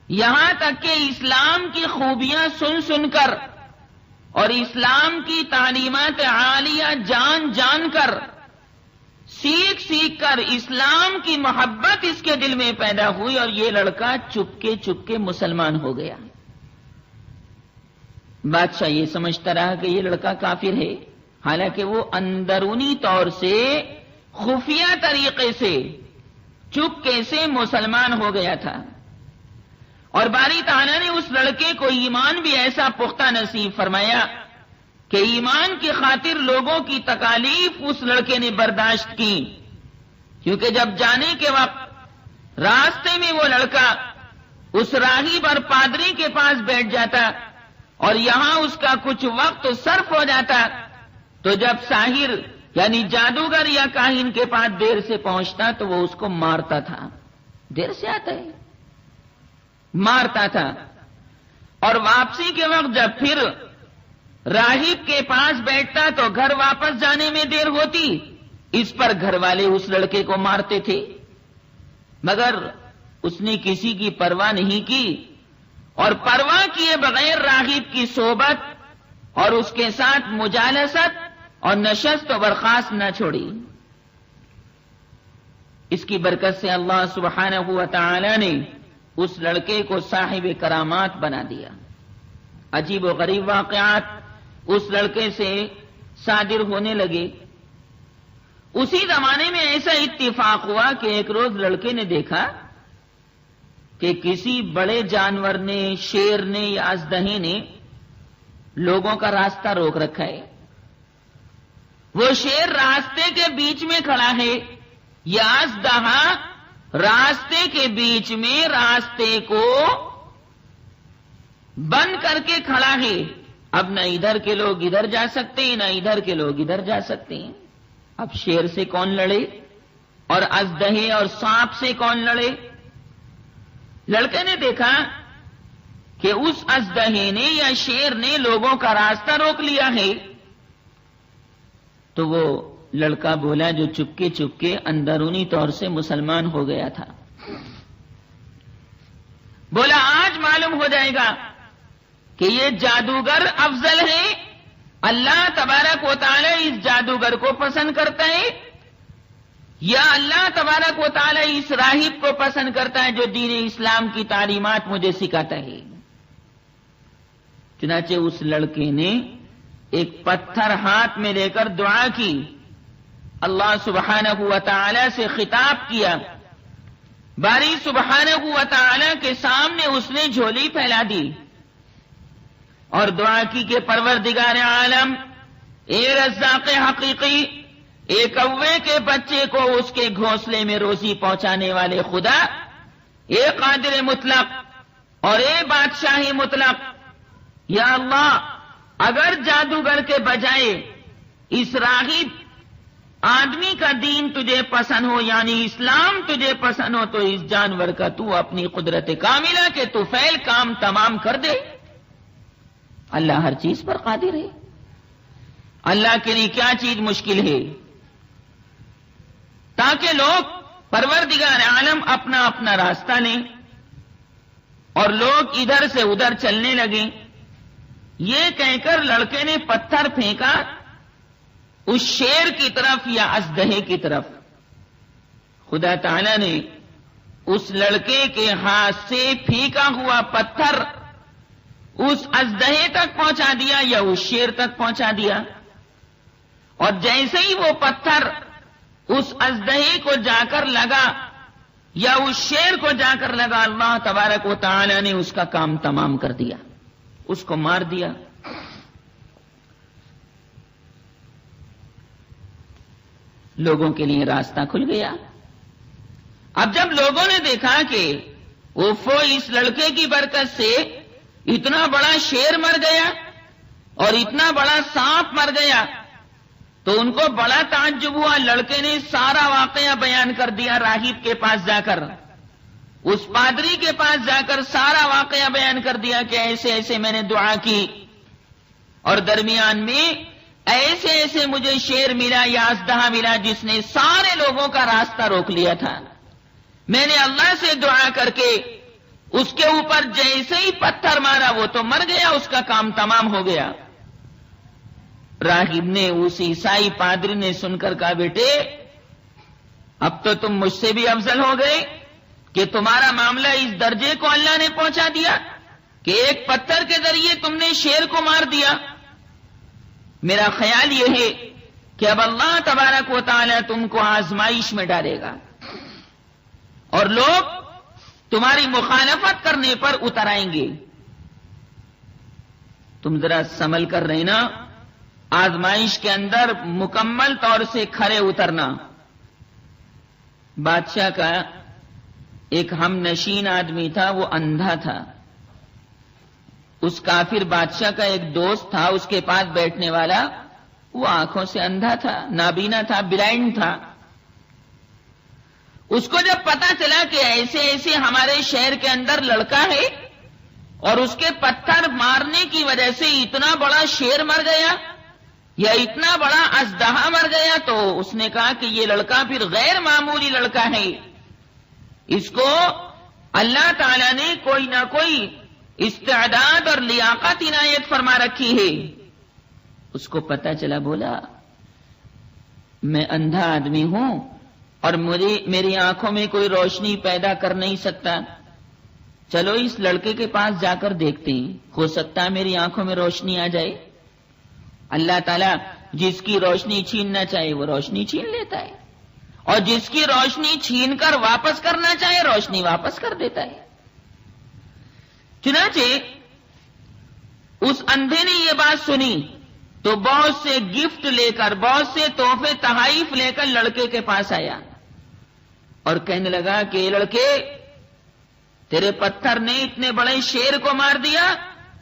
یہاں تک کہ اسلام کی خوبیاں سن سن کر اور اسلام کی تعلیمات عالیہ جان جان کر، سیکھ سیکھ کر اسلام کی محبت اس کے دل میں پیدا ہوئی اور یہ لڑکا چپکے چپکے مسلمان ہو گیا۔ بادشاہ یہ سمجھتا رہا کہ یہ لڑکا کافر ہے، حالانکہ وہ اندرونی طور سے خفیہ طریقے سے چپکے سے مسلمان ہو گیا تھا، اور باری تعالیٰ نے اس لڑکے کو ایمان بھی ایسا پختہ نصیب فرمایا کہ ایمان کی خاطر لوگوں کی تکالیف اس لڑکے نے برداشت کی، کیونکہ جب جانے کے وقت راستے میں وہ لڑکا اس راہب اور پادری کے پاس بیٹھ جاتا اور یہاں اس کا کچھ وقت صرف ہو جاتا، تو جب ساحر یعنی جادوگر یا کاہن کے پاس دیر سے پہنچتا تو وہ اس کو مارتا تھا، دیر سے آتا ہے مارتا تھا، اور واپسی کے وقت جب پھر راہب کے پاس بیٹھتا تو گھر واپس جانے میں دیر ہوتی، اس پر گھر والے اس لڑکے کو مارتے تھے، مگر اس نے کسی کی پرواہ نہیں کی، اور پرواہ کیے بغیر راہب کی صحبت اور اس کے ساتھ مجالست اور نشست و برخاست نہ چھوڑی۔ اس کی برکت سے اللہ سبحانہ و تعالی نے اس لڑکے کو صاحب کرامات بنا دیا۔ عجیب و غریب واقعات اس لڑکے سے صادر ہونے لگے۔ اسی زمانے میں ایسا اتفاق ہوا کہ ایک روز لڑکے نے دیکھا کہ کسی بڑے جانور نے، شیر نے یا اژدہے نے لوگوں کا راستہ روک رکھا ہے۔ وہ شیر راستے کے بیچ میں کھڑا ہے، یا اژدہا راستے کے بیچ میں راستے کو بند کر کے کھڑا ہے۔ اب نہ ادھر کے لوگ ادھر جا سکتے ہیں، نہ ادھر کے لوگ ادھر جا سکتے ہیں۔ اب شیر سے کون لڑے اور اژدہے اور سانپ سے کون لڑے؟ لڑکے نے دیکھا کہ اس اژدہے نے یا شیر نے لوگوں کا راستہ روک لیا ہے، تو وہ لڑکا بولا جو چپکے چپکے اندرونی طور سے مسلمان ہو گیا تھا، بولا آج معلوم ہو جائے گا کہ یہ جادوگر افضل ہے، اللہ تبارک و تعالی اس جادوگر کو پسند کرتا ہے، یا اللہ تبارک و تعالی اس راہب کو پسند کرتا ہے جو دین اسلام کی تعلیمات مجھے سکھاتا ہے۔ چنانچہ اس لڑکے نے ایک پتھر ہاتھ میں لے کر دعا کی، اللہ سبحانہ و تعالی سے خطاب کیا، باری سبحانہ و تعالی کے سامنے اس نے جھولی پھیلا دی اور دعا کی کہ پروردگار عالم، اے رزاق حقیقی، اے کوے کے بچے کو اس کے گھونسلے میں روزی پہنچانے والے خدا، اے قادر مطلق اور اے بادشاہ مطلق، یا اللہ اگر جادوگر کے بجائے اس راہب آدمی کا دین تجھے پسند ہو، یعنی اسلام تجھے پسند ہو، تو اس جانور کا تو اپنی قدرت کاملہ کے طفیل کام تمام کر دے۔ اللہ ہر چیز پر قادر ہے، اللہ کے لیے کیا چیز مشکل ہے؟ تاکہ لوگ پروردگار عالم اپنا اپنا راستہ لیں اور لوگ ادھر سے ادھر چلنے لگیں۔ یہ کہہ کر لڑکے نے پتھر پھینکا اس شیر کی طرف یا اژدہے کی طرف۔ خدا تعالی نے اس لڑکے کے ہاتھ سے پھینکا ہوا پتھر اس اژدہے تک پہنچا دیا یا اس شیر تک پہنچا دیا، اور جیسے ہی وہ پتھر اس اژدہے کو جا کر لگا یا اس شیر کو جا کر لگا، اللہ تبارک و تعالی نے اس کا کام تمام کر دیا، اس کو مار دیا۔ لوگوں کے لیے راستہ کھل گیا۔ اب جب لوگوں نے دیکھا کہ اوفو اس لڑکے کی برکت سے اتنا بڑا شیر مر گیا اور اتنا بڑا سانپ مر گیا، تو ان کو بڑا تعجب ہوا. لڑکے نے سارا واقعہ بیان کر دیا راہب کے پاس جا کر, اس پادری کے پاس جا کر سارا واقعہ بیان کر دیا کہ ایسے ایسے میں نے دعا کی اور درمیان میں ایسے ایسے مجھے شیر ملا یا اژدہا ملا جس نے سارے لوگوں کا راستہ روک لیا تھا. میں نے اللہ سے دعا کر کے اس کے اوپر جیسے ہی پتھر مارا وہ تو مر گیا, اس کا کام تمام ہو گیا. راہب نے, اس عیسائی پادری نے سن کر کہا بیٹے اب تو تم مجھ سے بھی افضل ہو گئے کہ تمہارا معاملہ اس درجے کو اللہ نے پہنچا دیا کہ ایک پتھر کے ذریعے تم نے شیر کو مار دیا. میرا خیال یہ ہے کہ اب اللہ تبارک و تعالی تم کو آزمائش میں ڈالے گا اور لوگ تمہاری مخالفت کرنے پر اتر آئیں گے. تم ذرا سنبھل کر رہنا, آزمائش کے اندر مکمل طور سے کھڑے اترنا. بادشاہ کا ایک ہم نشین آدمی تھا, وہ اندھا تھا. اس کافر بادشاہ کا ایک دوست تھا, اس کے پاس بیٹھنے والا, وہ آنکھوں سے اندھا تھا, نابینا تھا, بلائنڈ تھا. اس کو جب پتا چلا کہ ایسے ایسے ہمارے شہر کے اندر لڑکا ہے اور اس کے پتھر مارنے کی وجہ سے اتنا بڑا شیر مر گیا یا اتنا بڑا اژدہا مر گیا, تو اس نے کہا کہ یہ لڑکا پھر غیر معمولی لڑکا ہے, اس کو اللہ تعالی نے کوئی نہ کوئی استعداد اور لیاقت عنایت فرما رکھی ہے. اس کو پتا چلا, بولا میں اندھا آدمی ہوں اور میری آنکھوں میں کوئی روشنی پیدا کر نہیں سکتا, چلو اس لڑکے کے پاس جا کر دیکھتے ہیں, ہو سکتا ہے میری آنکھوں میں روشنی آ جائے. اللہ تعالیٰ جس کی روشنی چھیننا چاہے وہ روشنی چھین لیتا ہے, اور جس کی روشنی چھین کر واپس کرنا چاہے روشنی واپس کر دیتا ہے. چنانچہ اس اندھے نے یہ بات سنی تو بہت سے گفٹ لے کر, بہت سے تحفے تحائف لے کر لڑکے کے پاس آیا اور کہنے لگا کہ لڑکے تیرے پتھر نے اتنے بڑے شیر کو مار دیا,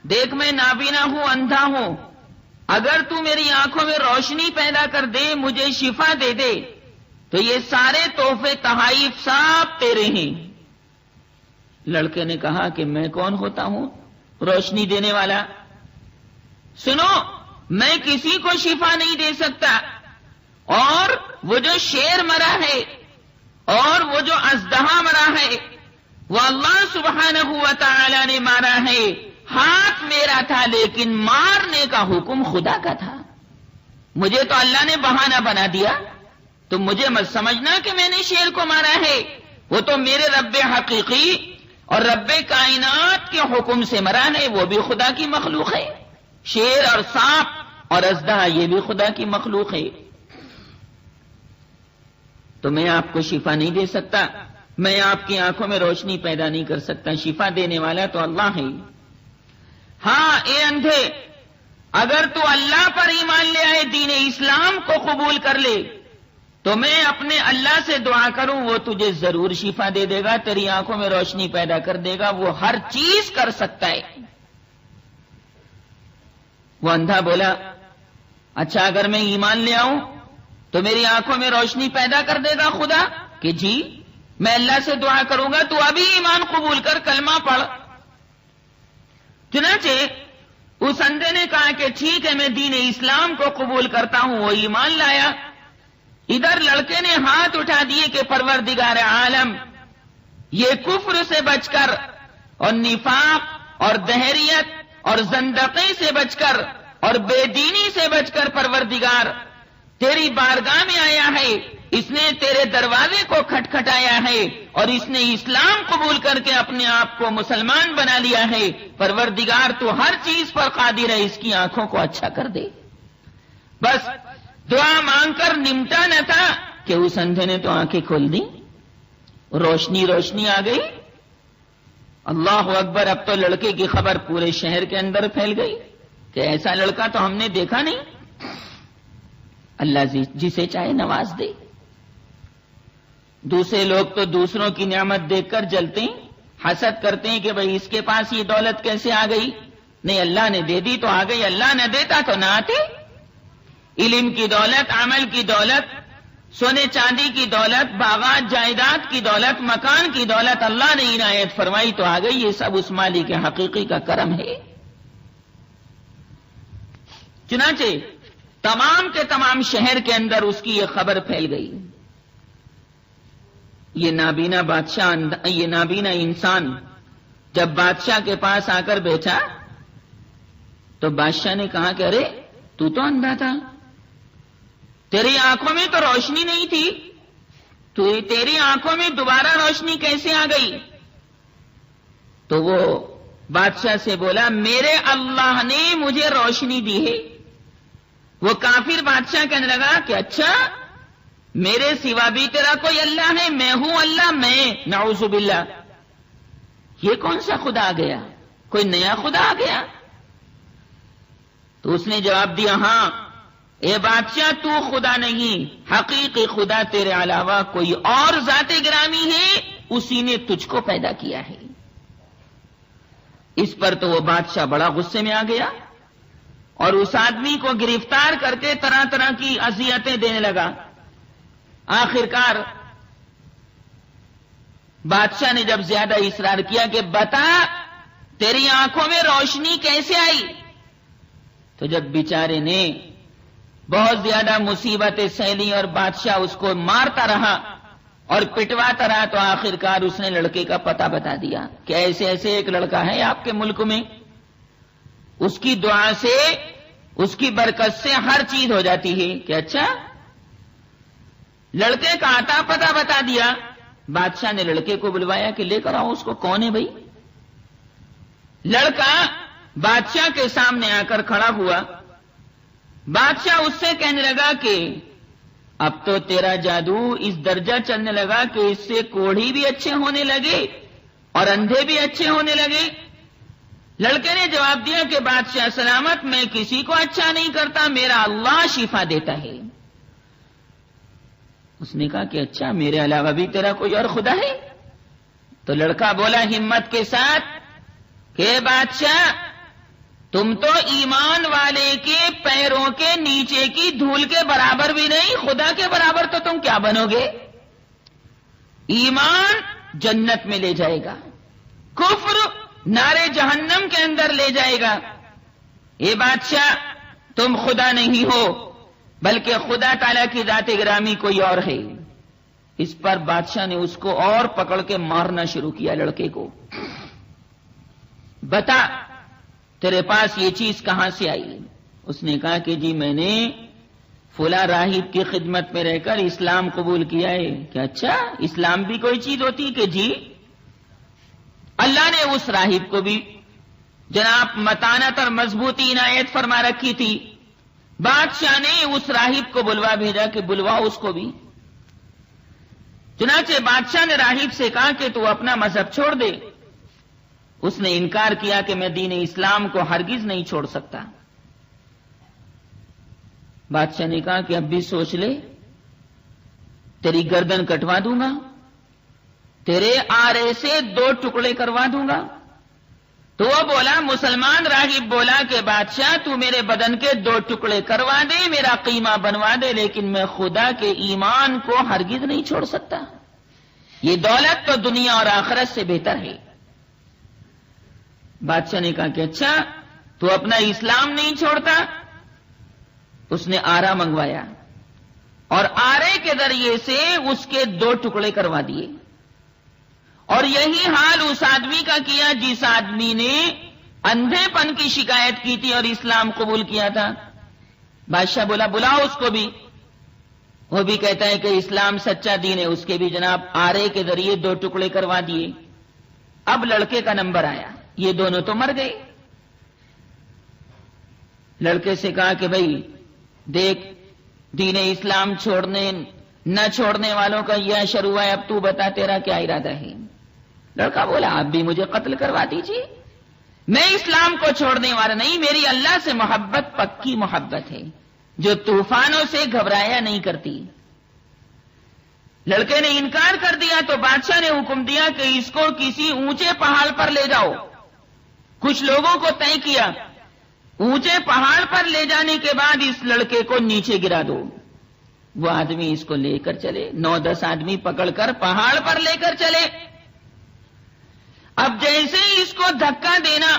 دیکھ میں نابینا ہوں, اندھا ہوں, اگر تو میری آنکھوں میں روشنی پیدا کر دے, مجھے شفا دے دے, تو یہ سارے تحفے تحائف سب تیرے ہیں. لڑکے نے کہا کہ میں کون ہوتا ہوں روشنی دینے والا؟ سنو, میں کسی کو شفا نہیں دے سکتا, اور وہ جو شیر مرا ہے اور وہ جو اژدہا مرا ہے وہ اللہ سبحانہ و تعالی نے مارا ہے. ہاتھ میرا تھا لیکن مارنے کا حکم خدا کا تھا. مجھے تو اللہ نے بہانہ بنا دیا, تو مجھے مت سمجھنا کہ میں نے شیر کو مارا ہے, وہ تو میرے رب حقیقی اور رب کائنات کے حکم سے مرا ہے, وہ بھی خدا کی مخلوق ہے. شیر اور سانپ اور اژدہا یہ بھی خدا کی مخلوق ہے. تو میں آپ کو شفا نہیں دے سکتا, میں آپ کی آنکھوں میں روشنی پیدا نہیں کر سکتا, شفا دینے والا تو اللہ ہے. ہاں اے اندھے, اگر تو اللہ پر ایمان لے آئے, دین اسلام کو قبول کر لے, تو میں اپنے اللہ سے دعا کروں وہ تجھے ضرور شفا دے دے گا, تیری آنکھوں میں روشنی پیدا کر دے گا, وہ ہر چیز کر سکتا ہے. وہ اندھا بولا اچھا اگر میں ایمان لے آؤں تو میری آنکھوں میں روشنی پیدا کر دے گا خدا؟ کہ جی میں اللہ سے دعا کروں گا, تو ابھی ایمان قبول کر کلمہ پڑھ. چنانچہ اس اندھے نے کہا کہ ٹھیک ہے میں دین اسلام کو قبول کرتا ہوں, وہ ایمان لایا. ادھر لڑکے نے ہاتھ اٹھا دیے کہ پروردگار عالم, یہ کفر سے بچ کر اور نفاق اور دہریت اور زندقی سے بچ کر اور بے دینی سے بچ کر پروردگار تیری بارگاہ میں آیا ہے, اس نے تیرے دروازے کو کھٹکھٹایا ہے اور اس نے اسلام قبول کر کے اپنے آپ کو مسلمان بنا لیا ہے. پروردگار تو ہر چیز پر قادر ہے, اس کی آنکھوں کو اچھا کر دے. بس دعا مانگ کر نمٹا نہ تھا کہ اس اندھے نے تو آنکھیں کھول دی, روشنی آ گئی. اللہ اکبر, اب تو لڑکے کی خبر پورے شہر کے اندر پھیل گئی کہ ایسا لڑکا تو ہم نے دیکھا نہیں. اللہ جسے چاہے نواز دے. دوسرے لوگ تو دوسروں کی نعمت دیکھ کر جلتے ہیں, حسد کرتے ہیں کہ بھئی اس کے پاس یہ دولت کیسے آ گئی, نہیں اللہ نے دے دی تو آ گئی, اللہ نہ دیتا تو نہ آتے. علم کی دولت، عمل کی دولت، سونے چاندی کی دولت، باغات جائیداد کی دولت، مکان کی دولت اللہ نے عنایت فرمائی تو آ گئی، یہ سب اس مالک حقیقی کا کرم ہے۔ چنانچہ تمام کے تمام شہر کے اندر اس کی یہ خبر پھیل گئی۔ یہ نابینا بادشاہ، یہ نابینا انسان جب بادشاہ کے پاس آ کر بیٹھا تو بادشاہ نے کہا کہ ارے تو اندھا تھا، تیری آنکھوں میں تو روشنی نہیں تھی، تیری آنکھوں میں دوبارہ روشنی کیسے آ گئی؟ تو وہ بادشاہ سے بولا میرے اللہ نے مجھے روشنی دی ہے۔ وہ کافر بادشاہ کہنے لگا کہ اچھا میرے سوا بھی تیرا کوئی اللہ ہے؟ میں ہوں اللہ، میں نعوذ باللہ، یہ کون سا خدا آ گیا؟ کوئی نیا خدا آ گیا؟ تو اس نے جواب دیا ہاں اے بادشاہ تو خدا نہیں، حقیقی خدا تیرے علاوہ کوئی اور ذات گرامی ہے، اسی نے تجھ کو پیدا کیا ہے۔ اس پر تو وہ بادشاہ بڑا غصے میں آ گیا اور اس آدمی کو گرفتار کر کے طرح طرح کی اذیتیں دینے لگا۔ آخرکار بادشاہ نے جب زیادہ اصرار کیا کہ بتا تیری آنکھوں میں روشنی کیسے آئی، تو جب بیچارے نے بہت زیادہ مصیبتیں سہلی اور بادشاہ اس کو مارتا رہا اور پٹواتا رہا تو آخرکار اس نے لڑکے کا پتہ بتا دیا کہ ایسے ایسے ایک لڑکا ہے آپ کے ملک میں، اس کی دعا سے، اس کی برکت سے ہر چیز ہو جاتی ہے۔ کہ اچھا، لڑکے کا آتا پتہ بتا دیا۔ بادشاہ نے لڑکے کو بلوایا کہ لے کر آؤ اس کو، کون ہے بھائی؟ لڑکا بادشاہ کے سامنے آ کر کھڑا ہوا۔ بادشاہ اس سے کہنے لگا کہ اب تو تیرا جادو اس درجہ چلنے لگا کہ اس سے کوڑھی بھی اچھے ہونے لگے اور اندھے بھی اچھے ہونے لگے۔ لڑکے نے جواب دیا کہ بادشاہ سلامت، میں کسی کو اچھا نہیں کرتا، میرا اللہ شفا دیتا ہے۔ اس نے کہا کہ اچھا میرے علاوہ بھی تیرا کوئی اور خدا ہے؟ تو لڑکا بولا ہمت کے ساتھ کہ بادشاہ تم تو ایمان والے کے پیروں کے نیچے کی دھول کے برابر بھی نہیں، خدا کے برابر تو تم کیا بنو گے؟ ایمان جنت میں لے جائے گا، کفر نارے جہنم کے اندر لے جائے گا۔ اے بادشاہ تم خدا نہیں ہو بلکہ خدا تعالیٰ کی ذات گرامی کوئی اور ہے۔ اس پر بادشاہ نے اس کو اور پکڑ کے مارنا شروع کیا لڑکے کو۔ بتا تیرے پاس یہ چیز کہاں سے آئی؟ اس نے کہا کہ جی میں نے فلاں راہب کی خدمت میں رہ کر اسلام قبول کیا ہے۔ کہ اچھا اسلام بھی کوئی چیز ہوتی؟ کہ جی۔ اللہ نے اس راہب کو بھی جناب متانت اور مضبوطی عنایت فرما رکھی تھی۔ بادشاہ نے اس راہب کو بلوا بھیجا کہ بلواؤ اس کو بھی۔ چنانچہ بادشاہ نے راہب سے کہا کہ تو اپنا مذہب چھوڑ دے۔ اس نے انکار کیا کہ میں دین اسلام کو ہرگز نہیں چھوڑ سکتا۔ بادشاہ نے کہا کہ اب بھی سوچ لے، تیری گردن کٹوا دوں گا، تیرے آرے سے 2 ٹکڑے کروا دوں گا۔ تو وہ بولا، مسلمان راہب بولا کہ بادشاہ تو میرے بدن کے 2 ٹکڑے کروا دے، میرا قیمہ بنوا دے، لیکن میں خدا کے ایمان کو ہرگز نہیں چھوڑ سکتا۔ یہ دولت تو دنیا اور آخرت سے بہتر ہے۔ بادشاہ نے کہا کہ اچھا تو اپنا اسلام نہیں چھوڑتا؟ اس نے آرا منگوایا اور آرے کے ذریعے سے اس کے 2 ٹکڑے کروا دیے۔ اور یہی حال اس آدمی کا کیا جس آدمی نے اندھے پن کی شکایت کی تھی اور اسلام قبول کیا تھا۔ بادشاہ بولا بلاؤ اس کو بھی۔ وہ بھی کہتا ہے کہ اسلام سچا دین ہے، اس کے بھی جناب آرے کے ذریعے 2 ٹکڑے کروا دیے۔ اب لڑکے کا نمبر آیا، یہ دونوں تو مر گئے۔ لڑکے سے کہا کہ بھائی دیکھ، دین اسلام چھوڑنے نہ چھوڑنے والوں کا یہ شروع ہے، اب تو بتا تیرا کیا ارادہ ہے؟ لڑکا بولا آپ بھی مجھے قتل کروا دیجیے، میں اسلام کو چھوڑنے والا نہیں، میری اللہ سے محبت پکی محبت ہے جو طوفانوں سے گھبرایا نہیں کرتی۔ لڑکے نے انکار کر دیا تو بادشاہ نے حکم دیا کہ اس کو کسی اونچے پہاڑ پر لے جاؤ۔ کچھ لوگوں کو طے کیا اونچے پہاڑ پر لے جانے کے بعد اس لڑکے کو نیچے گرا دو. وہ آدمی اس کو لے کر چلے, 9-10 آدمی پکڑ کر پہاڑ پر لے کر چلے. اب جیسے ہی اس کو دھکا دینا,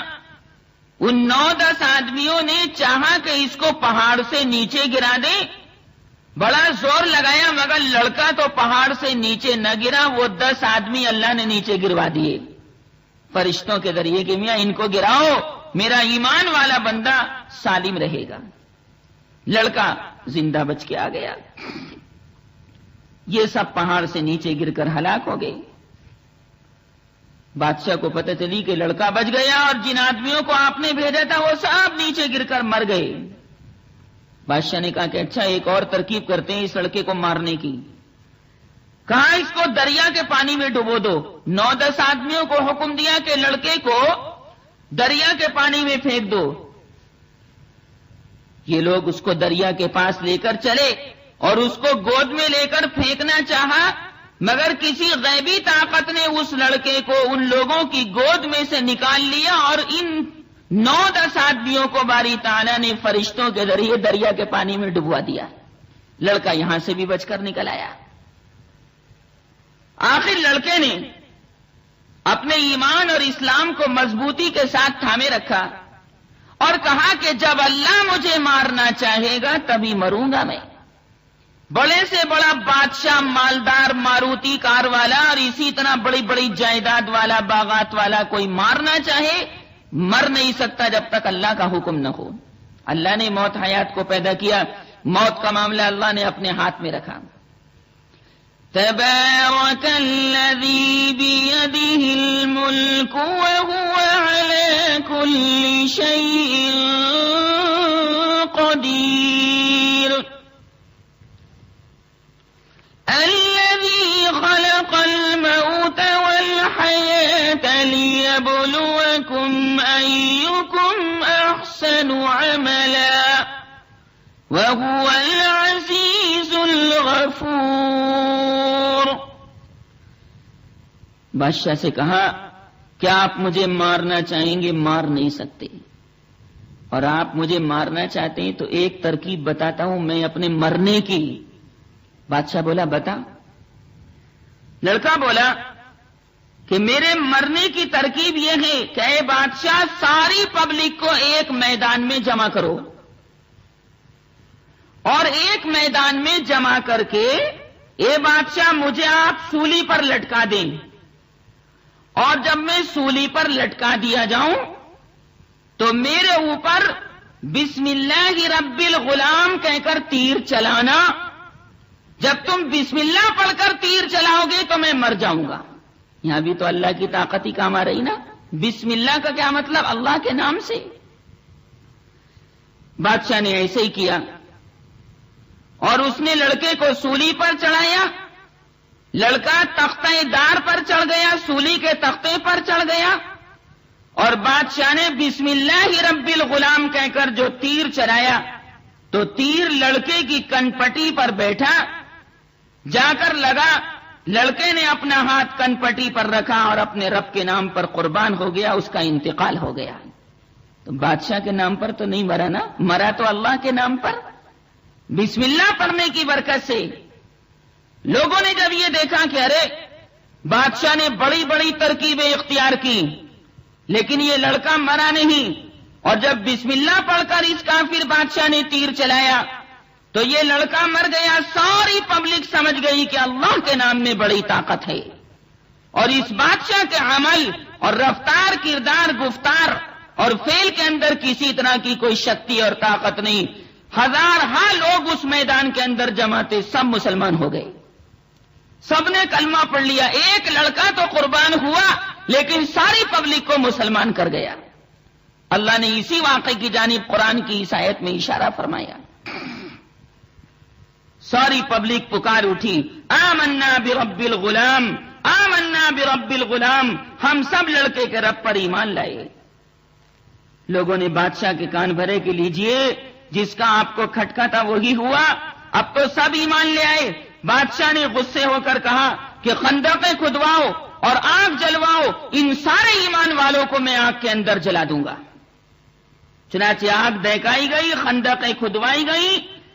ان 9-10 آدمیوں نے چاہا کہ اس کو پہاڑ سے نیچے گرا دیں. بڑا زور لگایا مگر لڑکا تو پہاڑ سے نیچے نہ گرا. وہ 10 آدمی اللہ نے نیچے گروا دیے فرشتوں کے ذریعے کہ میاں ان کو گراؤ, میرا ایمان والا بندہ سالم رہے گا. لڑکا زندہ بچ کے آ گیا. یہ سب پہاڑ سے نیچے گر کر ہلاک ہو گئے. بادشاہ کو پتہ چلی کہ لڑکا بچ گیا اور جن آدمیوں کو آپ نے بھیجا تھا وہ سب نیچے گر کر مر گئے. بادشاہ نے کہا کہ اچھا ایک اور ترکیب کرتے ہیں اس لڑکے کو مارنے کی. کہا اس کو دریا کے پانی میں ڈبو دو. 9-10 آدمیوں کو حکم دیا کہ لڑکے کو دریا کے پانی میں پھینک دو. یہ لوگ اس کو دریا کے پاس لے کر چلے اور اس کو گود میں لے کر پھینکنا چاہا, مگر کسی غیبی طاقت نے اس لڑکے کو ان لوگوں کی گود میں سے نکال لیا اور ان 9-10 آدمیوں کو باری تعالیٰ نے فرشتوں کے ذریعے دریا کے پانی میں ڈبوا دیا. لڑکا یہاں سے بھی بچ کر نکل آیا. آخر لڑکے نے اپنے ایمان اور اسلام کو مضبوطی کے ساتھ تھامے رکھا اور کہا کہ جب اللہ مجھے مارنا چاہے گا تبھی مروں گا میں. بڑے سے بڑا بادشاہ, مالدار, ماروتی کار والا اور اسی طرح بڑی بڑی جائیداد والا, باغات والا کوئی مارنا چاہے مر نہیں سکتا جب تک اللہ کا حکم نہ ہو. اللہ نے موت حیات کو پیدا کیا, موت کا معاملہ اللہ نے اپنے ہاتھ میں رکھا. تبارک الذی بیدہ الملک وہو علی کل شیء قدیر الذی خلق الموت والحیاة لیبلوکم ایکم احسن عملا وهو العزیز الغفور. بادشاہ سے کہا کیا آپ مجھے مارنا چاہیں گے؟ مار نہیں سکتے. اور آپ مجھے مارنا چاہتے ہیں تو ایک ترکیب بتاتا ہوں میں اپنے مرنے کی. بادشاہ بولا بتا. لڑکا بولا کہ میرے مرنے کی ترکیب یہ ہے کہ اے بادشاہ ساری پبلک کو ایک میدان میں جمع کرو اور ایک میدان میں جمع کر کے اے بادشاہ مجھے آپ سولی پر لٹکا دیں اور جب میں سولی پر لٹکا دیا جاؤں تو میرے اوپر بسم اللہ رب الغلام کہہ کر تیر چلانا. جب تم بسم اللہ پڑھ کر تیر چلاؤ گے تو میں مر جاؤں گا. یہاں بھی تو اللہ کی طاقت ہی کام آ رہی نا. بسم اللہ کا کیا مطلب؟ اللہ کے نام سے. بادشاہ نے ایسے ہی کیا اور اس نے لڑکے کو سولی پر چڑھایا. لڑکا تختہ دار پر چڑھ گیا, سولی کے تختے پر چڑھ گیا اور بادشاہ نے بسم اللہ رب الغلام کہہ کر جو تیر چلایا تو تیر لڑکے کی کنپٹی پر بیٹھا, جا کر لگا. لڑکے نے اپنا ہاتھ کنپٹی پر رکھا اور اپنے رب کے نام پر قربان ہو گیا, اس کا انتقال ہو گیا. تو بادشاہ کے نام پر تو نہیں مرا نا, مرا تو اللہ کے نام پر بسم اللہ پڑھنے کی برکت سے. لوگوں نے جب یہ دیکھا کہ ارے بادشاہ نے بڑی بڑی ترکیبیں اختیار کی لیکن یہ لڑکا مرا نہیں, اور جب بسم اللہ پڑھ کر اس کافر بادشاہ نے تیر چلایا تو یہ لڑکا مر گیا. ساری پبلک سمجھ گئی کہ اللہ کے نام میں بڑی طاقت ہے اور اس بادشاہ کے عمل اور رفتار, کردار, گفتار اور فعل کے اندر کسی طرح کی کوئی شکتی اور طاقت نہیں. ہزارہا لوگ اس میدان کے اندر جمع تھے, سب مسلمان ہو گئے, سب نے کلمہ پڑھ لیا. ایک لڑکا تو قربان ہوا لیکن ساری پبلک کو مسلمان کر گیا. اللہ نے اسی واقعے کی جانب قرآن کی اس آیت میں اشارہ فرمایا. ساری پبلک پکار اٹھی, آمنا برب الغلام, آمنا برب الغلام, ہم سب لڑکے کے رب پر ایمان لائے. لوگوں نے بادشاہ کے کان بھرے کہ لیجئے جس کا آپ کو کھٹکا تھا وہی ہوا, اب تو سب ایمان لے آئے. بادشاہ نے غصے ہو کر کہا کہ خندقیں کھدواؤ اور آگ جلواؤ, ان سارے ایمان والوں کو میں آگ کے اندر جلا دوں گا. چنانچہ آگ دہکائی گئی، خندقیں کھدوائی گئی،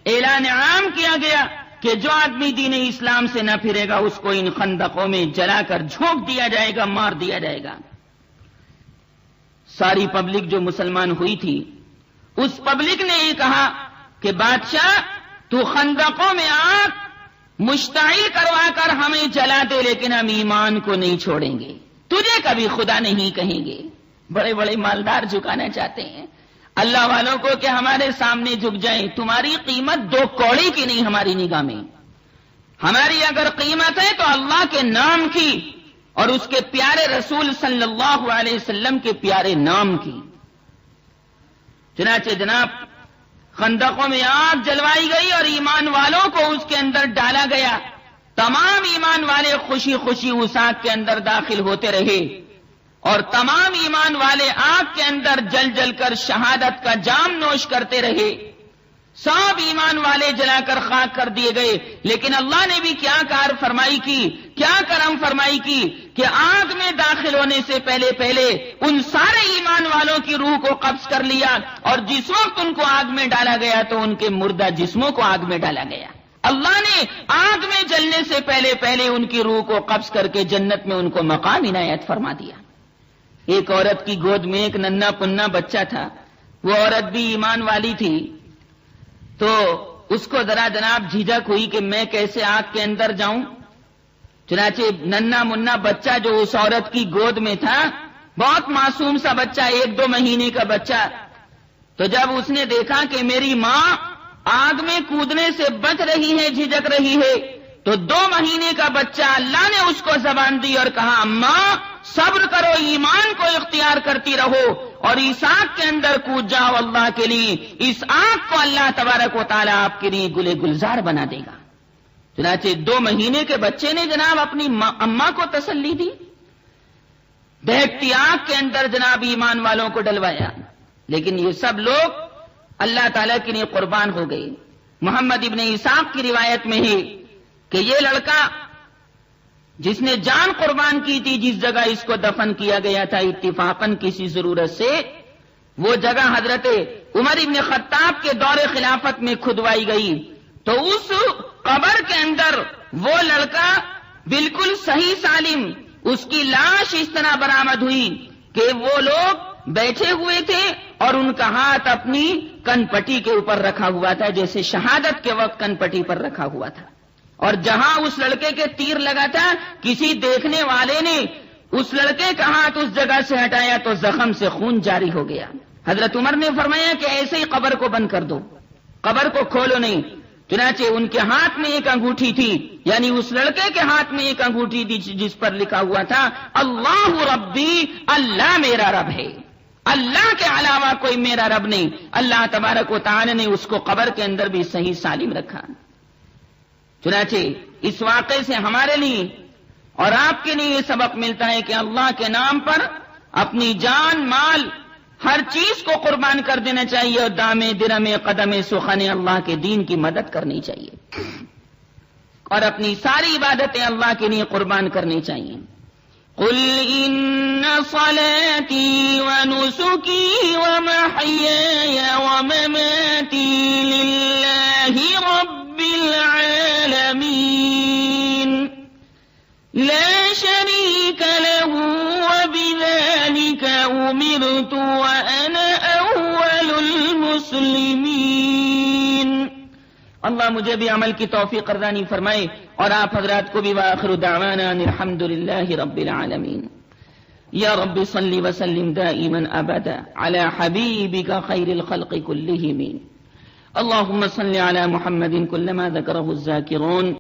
اعلان عام کیا گیا کہ جو آدمی دین اسلام سے نہ پھرے گا اس کو ان خندقوں میں جلا کر جھونک دیا جائے گا، مار دیا جائے گا۔ ساری پبلک جو مسلمان ہوئی تھی اس پبلک نے یہ کہا کہ بادشاہ تو خندقوں میں آگ مشتعل کروا کر ہمیں جلا دے، لیکن ہم ایمان کو نہیں چھوڑیں گے، تجھے کبھی خدا نہیں کہیں گے۔ بڑے بڑے مالدار جھکانا چاہتے ہیں اللہ والوں کو کہ ہمارے سامنے جھک جائیں۔ تمہاری قیمت 2 کوڑی کی نہیں ہماری نگاہ میں، ہماری اگر قیمت ہے تو اللہ کے نام کی اور اس کے پیارے رسول صلی اللہ علیہ وسلم کے پیارے نام کی۔ چنانچہ جناب خندقوں میں آگ جلوائی گئی اور ایمان والوں کو اس کے اندر ڈالا گیا۔ تمام ایمان والے خوشی خوشی اس آگ کے اندر داخل ہوتے رہے اور تمام ایمان والے آگ کے اندر جل جل کر شہادت کا جام نوش کرتے رہے۔ سب ایمان والے جلا کر خاک کر دیے گئے، لیکن اللہ نے بھی کیا کار فرمائی کی، کیا کرم فرمائی کی کہ آگ میں داخل ہونے سے پہلے پہلے ان سارے ایمان والوں کی روح کو قبض کر لیا، اور جس وقت ان کو آگ میں ڈالا گیا تو ان کے مردہ جسموں کو آگ میں ڈالا گیا۔ اللہ نے آگ میں جلنے سے پہلے پہلے ان کی روح کو قبض کر کے جنت میں ان کو مقام عنایت فرما دیا۔ ایک عورت کی گود میں ایک ننھا پننا بچہ تھا، وہ عورت بھی ایمان والی تھی، تو اس کو ذرا جناب جھجک ہوئی کہ میں کیسے آگ کے اندر جاؤں۔ چنانچہ ننھا منا بچہ جو اس عورت کی گود میں تھا، بہت معصوم سا بچہ، 1-2 مہینے کا بچہ، تو جب اس نے دیکھا کہ میری ماں آگ میں کودنے سے بچ رہی ہے، جھجک رہی ہے، تو 2 مہینے کا بچہ اللہ نے اس کو زبان دی اور کہا ماں صبر کرو، ایمان کو اختیار کرتی رہو اور اس آگ کے اندر کود جاؤ اللہ کے لیے، اس آگ کو اللہ تبارک و تعالیٰ آپ کے لیے گلے گلزار بنا دے گا۔ چنانچہ 2 مہینے کے بچے نے جناب اپنی اماں کو تسلی دی، دہکتی آگ کے اندر جناب ایمان والوں کو ڈلوایا، لیکن یہ سب لوگ اللہ تعالیٰ کے لیے قربان ہو گئے۔ محمد ابن اسحاق کی روایت میں ہے کہ یہ لڑکا جس نے جان قربان کی تھی، جس جگہ اس کو دفن کیا گیا تھا اتفاقاً کسی ضرورت سے، وہ جگہ حضرت عمر ابن خطاب کے دور خلافت میں کھدوائی گئی، تو اس قبر کے اندر وہ لڑکا بالکل صحیح سالم، اس کی لاش اس طرح برآمد ہوئی کہ وہ لوگ بیٹھے ہوئے تھے اور ان کا ہاتھ اپنی کن پٹی کے اوپر رکھا ہوا تھا، جیسے شہادت کے وقت کن پٹی پر رکھا ہوا تھا، اور جہاں اس لڑکے کے تیر لگا تھا کسی دیکھنے والے نے اس لڑکے کا ہاتھ اس جگہ سے ہٹایا تو زخم سے خون جاری ہو گیا۔ حضرت عمر نے فرمایا کہ ایسے ہی قبر کو بند کر دو، قبر کو کھولو نہیں۔ چنانچہ ان کے ہاتھ میں ایک انگوٹھی تھی، یعنی اس لڑکے کے ہاتھ میں ایک انگوٹھی تھی جس پر لکھا ہوا تھا اللہ ربی، اللہ میرا رب ہے، اللہ کے علاوہ کوئی میرا رب نہیں۔ اللہ تبارک و تعالی نے اس کو قبر کے اندر بھی صحیح سالم رکھا۔ چنانچہ اس واقعے سے ہمارے لیے اور آپ کے لیے یہ سبق ملتا ہے کہ اللہ کے نام پر اپنی جان مال ہر چیز کو قربان کر دینا چاہیے، اور دامے درمے قدمے سخنے اللہ کے دین کی مدد کرنی چاہیے، اور اپنی ساری عبادتیں اللہ کے لیے قربان کرنی چاہیے۔ قل ان صلاتي ونسكي ومحياي ومماتي لله رب العالمين لا شريك له وبذلك أمرت وأنا أول المسلمين۔ اللہ مجھے بھی عمل کی توفیق ارزانی فرمائے اور آپ حضرات کو بھی۔ وآخر دعوانا الحمد للہ رب العالمین۔ یا رب صل وسلم دائما ابدا على حبیبک خیر الخلق كلهم۔ اللهم صل على محمد كلما ذكره الذاكرون